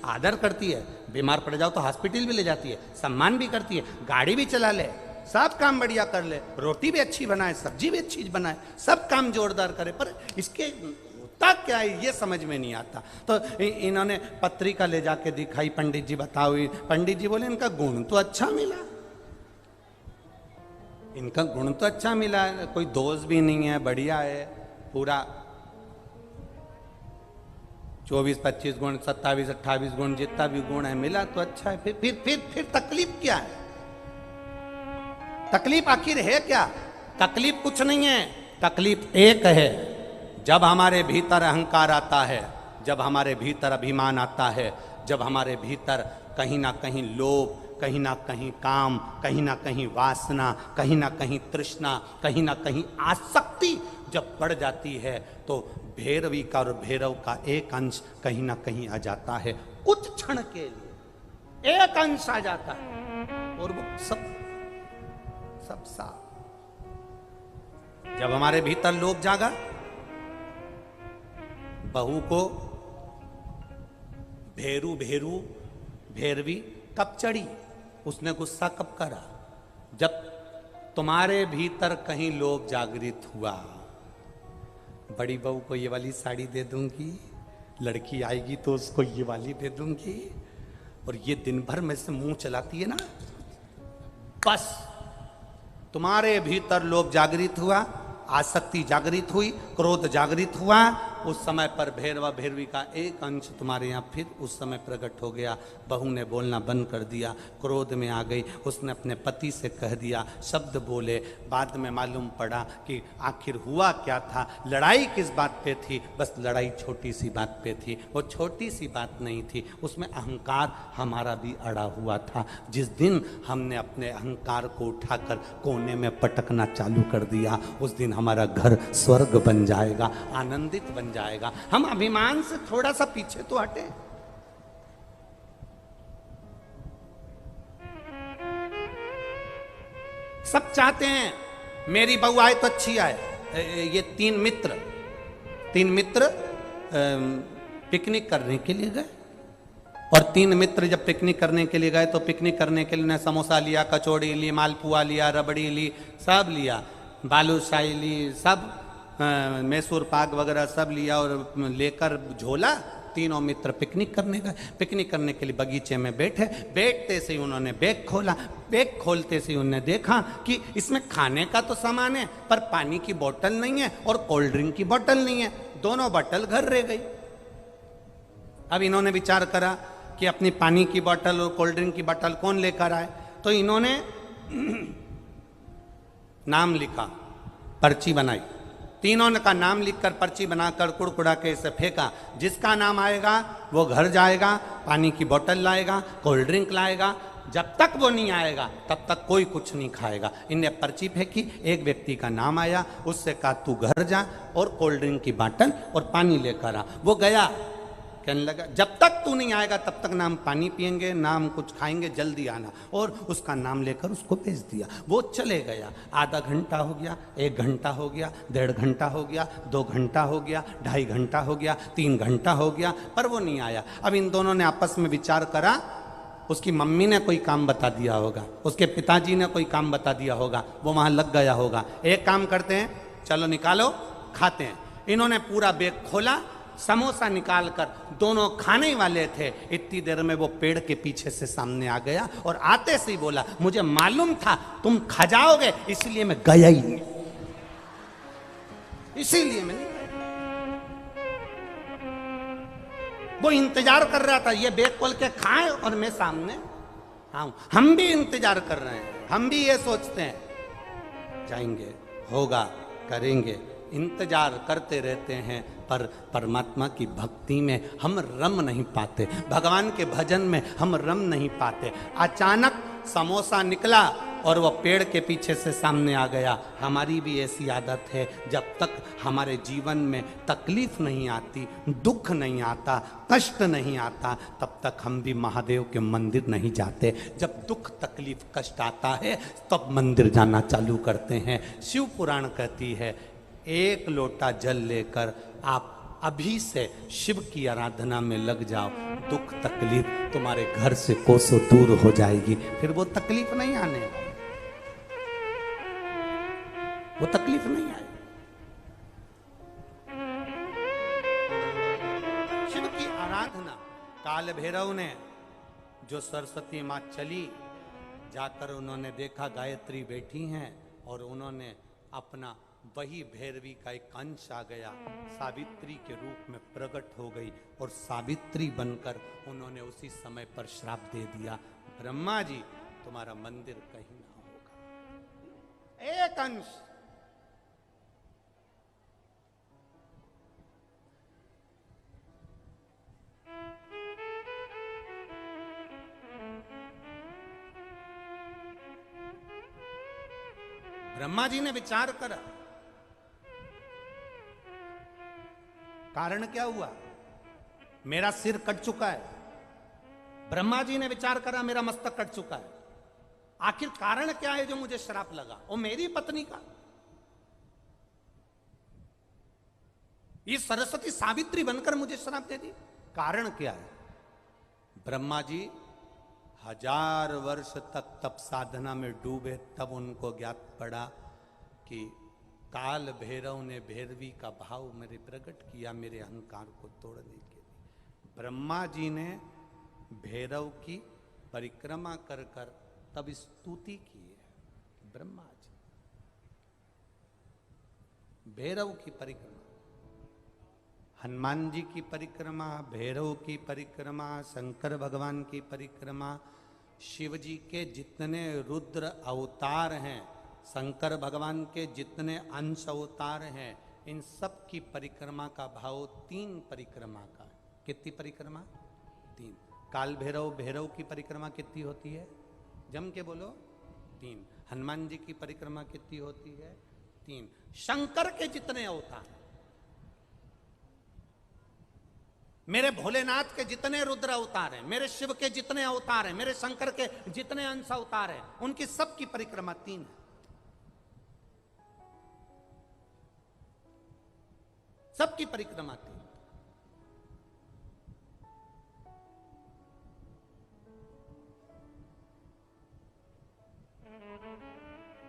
आदर करती है, बीमार पड़ जाओ तो हॉस्पिटल भी ले जाती है, सम्मान भी करती है, गाड़ी भी चला ले, सब काम बढ़िया कर ले, रोटी भी अच्छी बनाए, सब्जी भी अच्छी बनाए, सब काम जोरदार करे, पर इसके होता क्या है ये समझ में नहीं आता। तो इन्होंने पत्रिका ले जाके दिखाई, पंडित जी बताओ, पंडित जी बोले इनका गुण तो अच्छा मिला, इनका गुण तो अच्छा मिला, कोई दोष भी नहीं है, बढ़िया है, पूरा 24-25 गुण, 27-28 गुण, जितना भी गुण है मिला तो अच्छा है। फिर तकलीफ क्या है? तकलीफ आखिर है क्या? तकलीफ कुछ नहीं है, तकलीफ एक है, जब हमारे भीतर अहंकार आता है, जब हमारे भीतर अभिमान आता है, जब हमारे भीतर कहीं ना कहीं लोभ, कहीं ना कहीं काम, कहीं ना कहीं वासना, कहीं ना कहीं तृष्णा, कहीं ना कहीं आसक्ति जब बढ़ जाती है, तो भैरवी का और भैरव का एक अंश कहीं ना कहीं आ जाता है, कुछ क्षण के लिए एक अंश आ जाता है और वो सब साफ। जब हमारे भीतर लोभ जागा, बहू को भैरवी कब चढ़ी, उसने गुस्सा कब करा? जब तुम्हारे भीतर कहीं लोभ जागृत हुआ, बड़ी बहू को ये वाली साड़ी दे दूंगी, लड़की आएगी तो उसको ये वाली दे दूंगी, और ये दिन भर में से मुंह चलाती है ना, बस तुम्हारे भीतर लोभ जागृत हुआ, आसक्ति जागृत हुई, क्रोध जागृत हुआ, उस समय पर भैरवा भैरवी का एक अंश तुम्हारे यहाँ फिर उस समय प्रकट हो गया। बहू ने बोलना बंद कर दिया, क्रोध में आ गई, उसने अपने पति से कह दिया, शब्द बोले, बाद में मालूम पड़ा कि आखिर हुआ क्या था, लड़ाई किस बात पे थी, बस लड़ाई छोटी सी बात पे थी, वो छोटी सी बात नहीं थी, उसमें अहंकार हमारा भी अड़ा हुआ था। जिस दिन हमने अपने अहंकार को उठाकर कोने में पटकना चालू कर दिया, उस दिन हमारा घर स्वर्ग बन जाएगा, आनंदित बन जाएगा। हम अभिमान से थोड़ा सा पीछे तो हटे। सब चाहते हैं मेरी बहू आए तो अच्छी आए। ये तीन मित्र पिकनिक करने के लिए गए, और 3 मित्र जब पिकनिक करने के लिए गए तो पिकनिक करने के लिए उन्हें समोसा लिया, कचौड़ी ली, मालपुआ लिया, रबड़ी ली, सब लिया, बालूशाही ली, सब मैसूर पाक वगैरह सब लिया, और लेकर झोला तीनों मित्र पिकनिक करने गए। पिकनिक करने के लिए बगीचे में बैठते से उन्होंने बैग खोला। बैग खोलते से उन्होंने देखा कि इसमें खाने का तो सामान है, पर पानी की बोतल नहीं है और कोल्ड ड्रिंक की बोतल नहीं है, दोनों बोतल घर रह गई। अब इन्होंने विचार करा कि अपनी पानी की बोतल और कोल्ड ड्रिंक की बोतल कौन लेकर आए, तो इन्होंने नाम लिखा, पर्ची बनाई, तीनों का नाम लिखकर पर्ची बनाकर कुड़कुड़ा के इसे फेंका। जिसका नाम आएगा वो घर जाएगा, पानी की बोतल लाएगा, कोल्ड ड्रिंक लाएगा, जब तक वो नहीं आएगा तब तक कोई कुछ नहीं खाएगा। इनने पर्ची फेंकी, एक व्यक्ति का नाम आया, उससे कहा तू घर जा और कोल्ड ड्रिंक की बोतल और पानी लेकर आ। वो गया, कहने लगा जब तक तू नहीं आएगा तब तक ना हम पानी पिएंगे ना हम कुछ खाएंगे, जल्दी आना। और उसका नाम लेकर उसको भेज दिया। वो चले गया। आधा घंटा हो गया, 1 घंटा हो गया, 1.5 घंटा हो गया, 2 घंटा हो गया, 2.5 घंटा हो गया, 3 घंटा हो गया, पर वो नहीं आया। अब इन दोनों ने आपस में विचार करा, उसकी मम्मी ने कोई काम बता दिया होगा, उसके पिताजी ने कोई काम बता दिया होगा, वो वहां लग गया होगा। एक काम करते हैं, चलो निकालो खाते हैं। इन्होंने पूरा बैग खोला, समोसा निकाल कर, दोनों खाने ही वाले थे, इतनी देर में वो पेड़ के पीछे से सामने आ गया और आते से ही बोला, मुझे मालूम था तुम खा जाओगे, इसलिए मैं गया ही नहीं, इसीलिए मैं नहीं गया। वो इंतजार कर रहा था ये बैग खोल के खाए और मैं सामने आऊं। हम भी इंतजार कर रहे हैं, हम भी ये सोचते हैं जाएंगे, होगा, करेंगे, इंतजार करते रहते हैं, पर परमात्मा की भक्ति में हम रम नहीं पाते, भगवान के भजन में हम रम नहीं पाते। अचानक समोसा निकला और वह पेड़ के पीछे से सामने आ गया। हमारी भी ऐसी आदत है, जब तक हमारे जीवन में तकलीफ नहीं आती, दुख नहीं आता, कष्ट नहीं आता, तब तक हम भी महादेव के मंदिर नहीं जाते। जब दुख तकलीफ कष्ट आता है तब मंदिर जाना चालू करते हैं। शिव पुराण कहती है, 1 लोटा जल लेकर आप अभी से शिव की आराधना में लग जाओ, दुख तकलीफ तुम्हारे घर से कोसों दूर हो जाएगी। फिर वो तकलीफ नहीं आने, वो तकलीफ नहीं आए। शिव की आराधना, काल भैरव ने जो सरस्वती मां चली, जाकर उन्होंने देखा गायत्री बैठी हैं और उन्होंने अपना वही भैरवी का एक अंश आ गया, सावित्री के रूप में प्रकट हो गई और सावित्री बनकर उन्होंने उसी समय पर श्राप दे दिया, ब्रह्मा जी तुम्हारा मंदिर कहीं ना होगा। एक अंश। ब्रह्मा जी ने विचार करा, कारण क्या हुआ, मेरा सिर कट चुका है। ब्रह्मा जी ने विचार करा, मेरा मस्तक कट चुका है, आखिर कारण क्या है जो मुझे श्राप लगा। और मेरी पत्नी का, ये सरस्वती सावित्री बनकर मुझे श्राप दे दी, कारण क्या है। ब्रह्मा जी 1000 वर्ष तक तप साधना में डूबे, तब उनको ज्ञात पड़ा कि काल भैरव ने भैरवी का भाव मेरे प्रकट किया, मेरे अहंकार को तोड़ने के लिए। ब्रह्मा जी ने भैरव की परिक्रमा कर कर तब स्तुति की है। ब्रह्मा जी भैरव की परिक्रमा, हनुमान जी की परिक्रमा, भैरव की परिक्रमा, शंकर भगवान की परिक्रमा, शिव जी के जितने रुद्र अवतार हैं, शंकर भगवान के जितने अंश अवतार हैं, इन सब की परिक्रमा का भाव 3 परिक्रमा का। कितनी परिक्रमा? 3। काल भैरव, भैरव की परिक्रमा कितनी होती है? जम के बोलो, 3। हनुमान जी की परिक्रमा कितनी होती है? 3। शंकर के जितने अवतार, मेरे भोलेनाथ के जितने रुद्र अवतार हैं, मेरे शिव के जितने अवतार हैं, मेरे शंकर के जितने अंश अवतार हैं, उनकी सबकी परिक्रमा 3 है। सबकी परिक्रमा 3।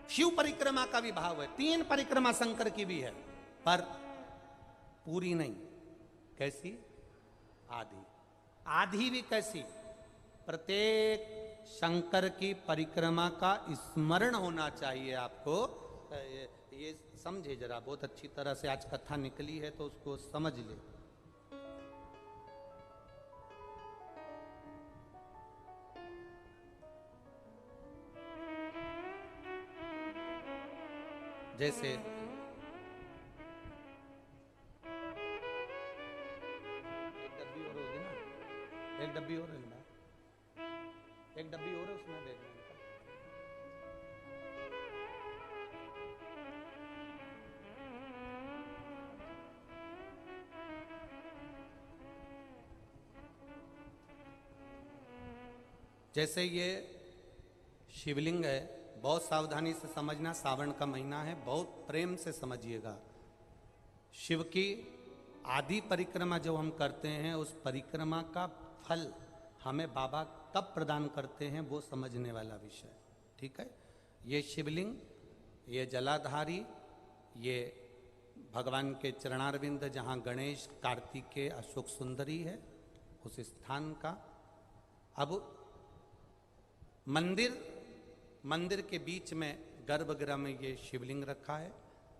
शिव परिक्रमा का भी भाव है, 3 परिक्रमा शंकर की भी है, पर पूरी नहीं। कैसी? आधी। आधी भी कैसी? प्रत्येक शंकर की परिक्रमा का स्मरण होना चाहिए आपको। ये समझे जरा, बहुत अच्छी तरह से आज कथा निकली है तो उसको समझ ले। जैसे एक डब्बी और होगी ना, एक डब्बी और है ना, एक डब्बी और है उसमें देख। जैसे ये शिवलिंग है, बहुत सावधानी से समझना, सावन का महीना है, बहुत प्रेम से समझिएगा। शिव की आदि परिक्रमा जब हम करते हैं, उस परिक्रमा का फल हमें बाबा कब प्रदान करते हैं वो समझने वाला विषय, ठीक है। ये शिवलिंग, ये जलाधारी, ये भगवान के चरणारविंद जहाँ गणेश, कार्तिकेय, अशोक सुंदरी है, उस स्थान का। अब मंदिर के बीच में गर्भगृह में ये शिवलिंग रखा है।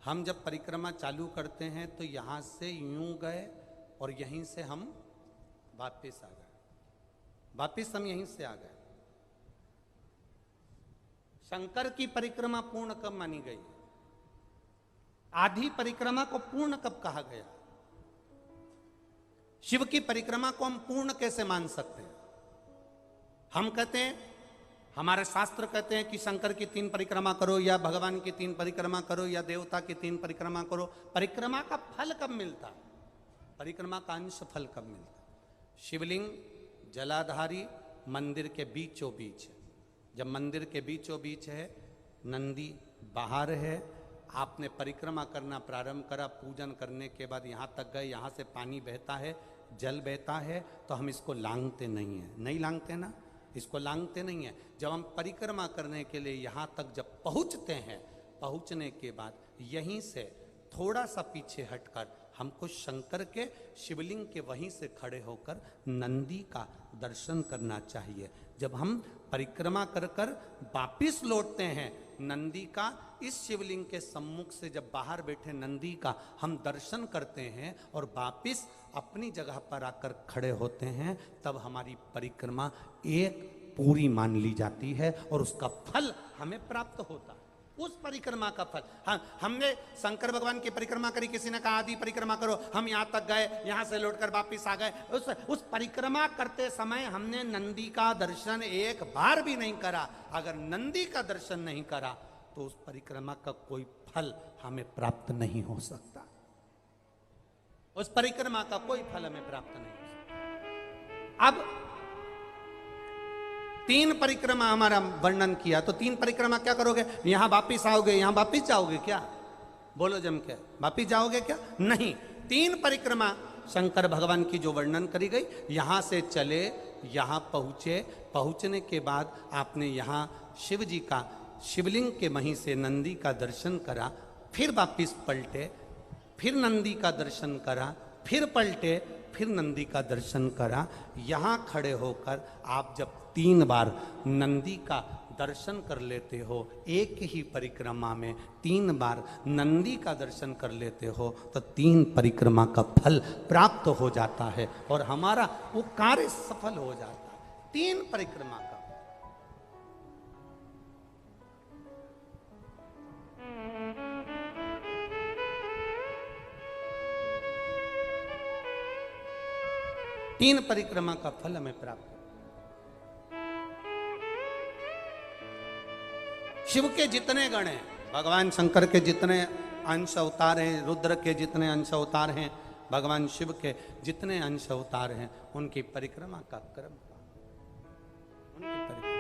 हम जब परिक्रमा चालू करते हैं तो यहाँ से यूं गए और यहीं से हम वापस आ गए, वापस हम यहीं से आ गए। शंकर की परिक्रमा पूर्ण कब मानी गई? आधी परिक्रमा को पूर्ण कब कहा गया? शिव की परिक्रमा को हम पूर्ण कैसे मान सकते हैं? हम कहते हैं, हमारे शास्त्र कहते हैं कि शंकर की 3 परिक्रमा करो, या भगवान की 3 परिक्रमा करो, या देवता की 3 परिक्रमा करो। परिक्रमा का फल कब मिलता? परिक्रमा का अंश फल कब मिलता? शिवलिंग जलाधारी मंदिर के बीचों बीच है। जब मंदिर के बीचों बीच है, नंदी बाहर है, आपने परिक्रमा करना प्रारंभ करा, पूजन करने के बाद यहाँ तक गए, यहाँ से पानी बहता है, जल बहता है, तो हम इसको लांघते नहीं है, नहीं लांघते ना, इसको लांघते नहीं है। जब हम परिक्रमा करने के लिए यहाँ तक जब पहुँचते हैं, पहुँचने के बाद यहीं से थोड़ा सा पीछे हटकर हमको शंकर के शिवलिंग के वहीं से खड़े होकर नंदी का दर्शन करना चाहिए। जब हम परिक्रमा कर कर वापिस लौटते हैं, नंदी का इस शिवलिंग के सम्मुख से जब बाहर बैठे नंदी का हम दर्शन करते हैं और वापिस अपनी जगह पर आकर खड़े होते हैं, तब हमारी परिक्रमा एक पूरी मान ली जाती है और उसका फल हमें प्राप्त होता है। उस परिक्रमा का फल, हाँ, हमने शंकर भगवान की परिक्रमा करी, किसी ने कहा आदि परिक्रमा करो, हम यहाँ तक गए, यहाँ से लौटकर वापिस आ गए। उस परिक्रमा करते समय हमने नंदी का दर्शन एक बार भी नहीं करा। अगर नंदी का दर्शन नहीं करा तो उस परिक्रमा का कोई फल हमें प्राप्त नहीं हो सकता। उस परिक्रमा का कोई फल हमें प्राप्त नहीं हो सकता। अब 3 परिक्रमा हमारा वर्णन किया, तो 3 परिक्रमा क्या करोगे? यहां वापिस आओगे, यहां वापिस जाओगे क्या? बोलो जम के, वापिस जाओगे क्या? नहीं। 3 परिक्रमा शंकर भगवान की जो वर्णन करी गई, यहां से चले, यहां पहुंचे, पहुंचने के बाद आपने यहां शिव जी का शिवलिंग के वहीं से नंदी का दर्शन करा, फिर वापिस पलटे, फिर नंदी का दर्शन करा, फिर पलटे, फिर नंदी का दर्शन करा। यहां खड़े होकर आप जब 3 बार नंदी का दर्शन कर लेते हो, एक ही परिक्रमा में 3 बार नंदी का दर्शन कर लेते हो, तो 3 परिक्रमा का फल प्राप्त हो जाता है और हमारा वो कार्य सफल हो जाता है। 3 परिक्रमा का। तीन परिक्रमा का फल हमें प्राप्त। शिव के जितने गण हैं, भगवान शंकर के जितने अंश अवतार हैं, रुद्र के जितने अंश अवतार हैं, भगवान शिव के जितने अंश अवतार हैं, उनकी परिक्रमा का क्रम उनकी परिक्रमा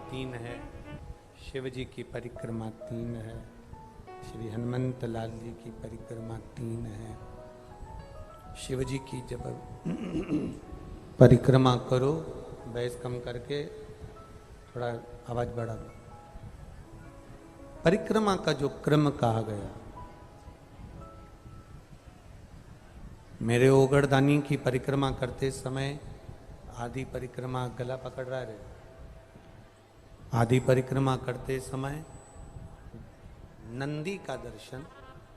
3 है। शिव जी की परिक्रमा 3 है, श्री हनुमंत लाल जी की परिक्रमा 3 है। शिव जी की जब परिक्रमा करो, बैस कम करके थोड़ा आवाज बढ़ा दो। परिक्रमा का जो क्रम कहा गया, मेरे ओगड़दानी की परिक्रमा करते समय आदि परिक्रमा, गला पकड़ रहा है, आदि परिक्रमा करते समय नंदी का दर्शन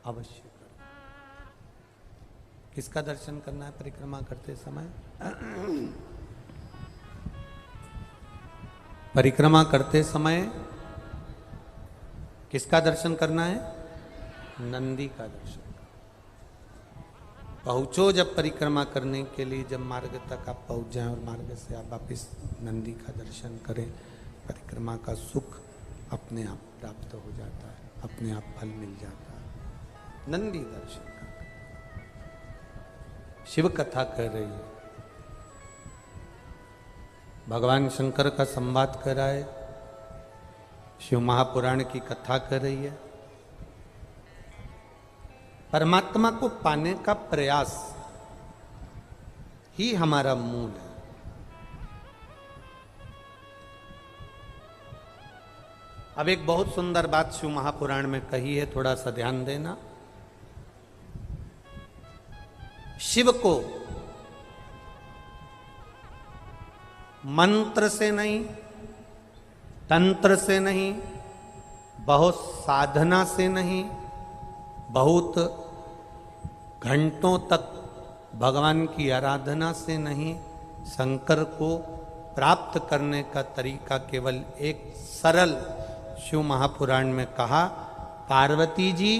अवश्य करो। किसका दर्शन करना है परिक्रमा करते समय? परिक्रमा करते समय किसका दर्शन करना है? नंदी का दर्शन। पहुंचो जब परिक्रमा करने के लिए, जब मार्ग तक आप पहुंच जाएं और मार्ग से आप वापिस नंदी का दर्शन करें, परिक्रमा का सुख अपने आप प्राप्त हो जाता है, अपने आप फल मिल जाता है। नंदी दर्शन का शिव कथा कह रही है। भगवान शंकर का संवाद कर रहा है, शिव महापुराण की कथा कर रही है। परमात्मा को पाने का प्रयास ही हमारा मूल है। अब एक बहुत सुंदर बात शिव महापुराण में कही है, थोड़ा सा ध्यान देना। शिव को मंत्र से नहीं, तंत्र से नहीं, बहुत साधना से नहीं, बहुत घंटों तक भगवान की आराधना से नहीं, शंकर को प्राप्त करने का तरीका केवल एक सरल शिव महापुराण में कहा। पार्वती जी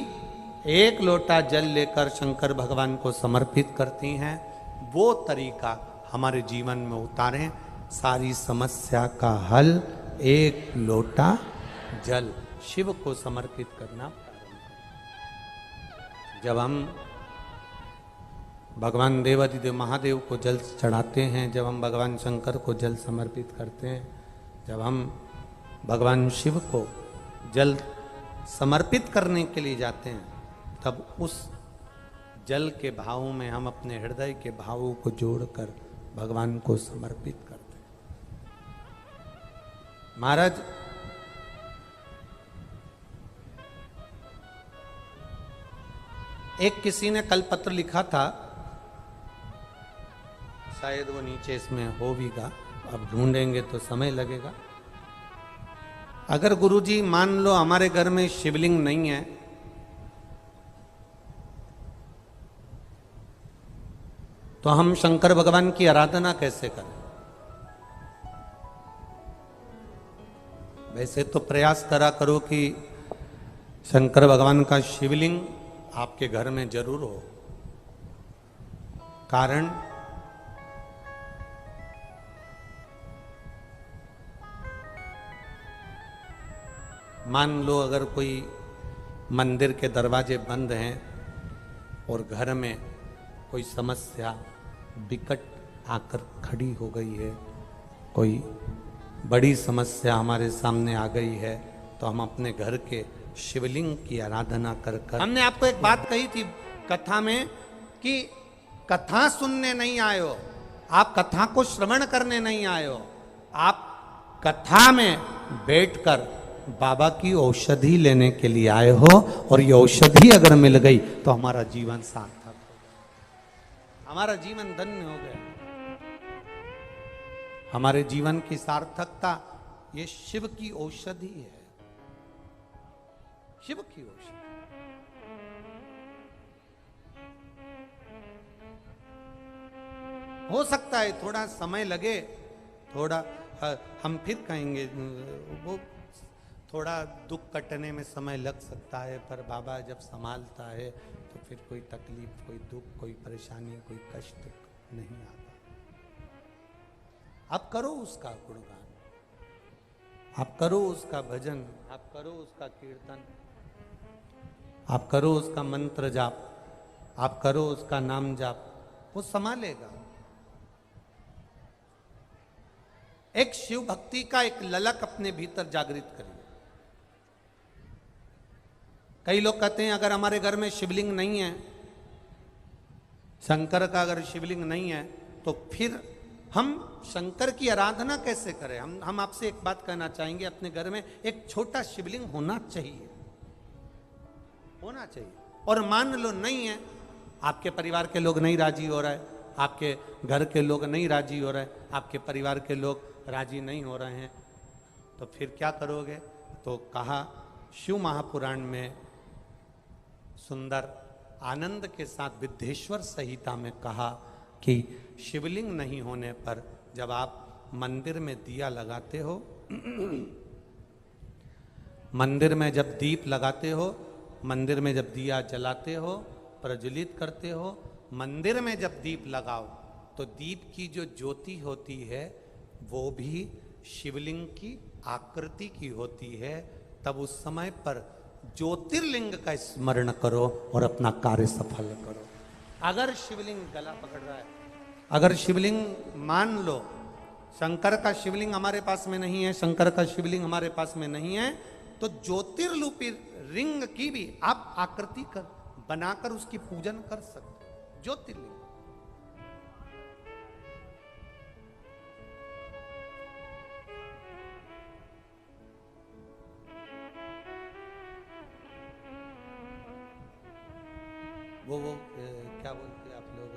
एक लोटा जल लेकर शंकर भगवान को समर्पित करती हैं, वो तरीका हमारे जीवन में उतारें। सारी समस्या का हल एक लोटा जल, शिव को समर्पित करना प्रारंभ करें। जब हम भगवान देवादिदेव महादेव को जल चढ़ाते हैं, जब हम भगवान शंकर को जल समर्पित करते हैं, जब हम भगवान शिव को जल समर्पित करने के लिए जाते हैं, तब उस जल के भाव में हम अपने हृदय के भावों को जोड़कर भगवान को समर्पित करते हैं। महाराज, एक किसी ने कल पत्र लिखा था, शायद वो नीचे इसमें होगा, अब ढूंढेंगे तो समय लगेगा। अगर गुरुजी मान लो हमारे घर में शिवलिंग नहीं है, तो हम शंकर भगवान की आराधना कैसे करें? वैसे तो प्रयास करा करो कि शंकर भगवान का शिवलिंग आपके घर में जरूर हो। कारण मान लो अगर कोई मंदिर के दरवाजे बंद हैं और घर में कोई समस्या विकट आकर खड़ी हो गई है, कोई बड़ी समस्या हमारे सामने आ गई है, तो हम अपने घर के शिवलिंग की आराधना कर। हमने आपको एक बात कही थी कथा में कि कथा सुनने नहीं आए हो, आप कथा को श्रवण करने नहीं आए हो, आप कथा में बैठकर बाबा की औषधि लेने के लिए आए हो। और ये औषधि अगर मिल गई तो हमारा जीवन सार्थक हो गया, हमारा जीवन धन्य हो गया। हमारे जीवन की सार्थकता ये शिव की औषधि है, शिव की औषधि। हो सकता है थोड़ा समय लगे, थोड़ा हम फिर कहेंगे वो थोड़ा दुख कटने में समय लग सकता है, पर बाबा जब संभालता है तो फिर कोई तकलीफ, कोई दुख, कोई परेशानी, कोई कष्ट नहीं आता। आप करो उसका गुणगान, आप करो उसका भजन, आप करो उसका कीर्तन, आप करो उसका मंत्र जाप, आप करो उसका नाम जाप, वो संभालेगा। एक शिव भक्ति का एक ललक अपने भीतर जागृत करिए। कई लोग कहते हैं अगर हमारे घर में शिवलिंग नहीं है, शंकर का अगर शिवलिंग नहीं है, तो फिर हम शंकर की आराधना कैसे करें? हम आपसे एक बात कहना चाहेंगे, अपने घर में एक छोटा शिवलिंग होना चाहिए, होना चाहिए। और मान लो नहीं है, आपके परिवार के लोग नहीं राजी हो रहे, आपके घर के लोग नहीं राजी हो रहे, आपके परिवार के लोग राजी नहीं हो रहे हैं, तो फिर क्या करोगे? तो कहा शिव महापुराण में सुंदर आनंद के साथ विद्येश्वर संहिता में कहा कि शिवलिंग नहीं होने पर जब आप मंदिर में दिया लगाते हो, मंदिर में जब दीप लगाते हो, मंदिर में जब दिया जलाते हो, प्रज्वलित करते हो, मंदिर में जब दीप लगाओ तो दीप की जो ज्योति होती है वो भी शिवलिंग की आकृति की होती है। तब उस समय पर ज्योतिर्लिंग का स्मरण करो और अपना कार्य सफल करो। अगर शिवलिंग गला पकड़ रहा है, अगर शिवलिंग मान लो शंकर का शिवलिंग हमारे पास में नहीं है, शंकर का शिवलिंग हमारे पास में नहीं है, तो ज्योतिर्लिपि रिंग की भी आप आकृति कर बनाकर उसकी पूजन कर सकते हो। ज्योतिर्लिंग वो क्या बोलते हैं आप लोग,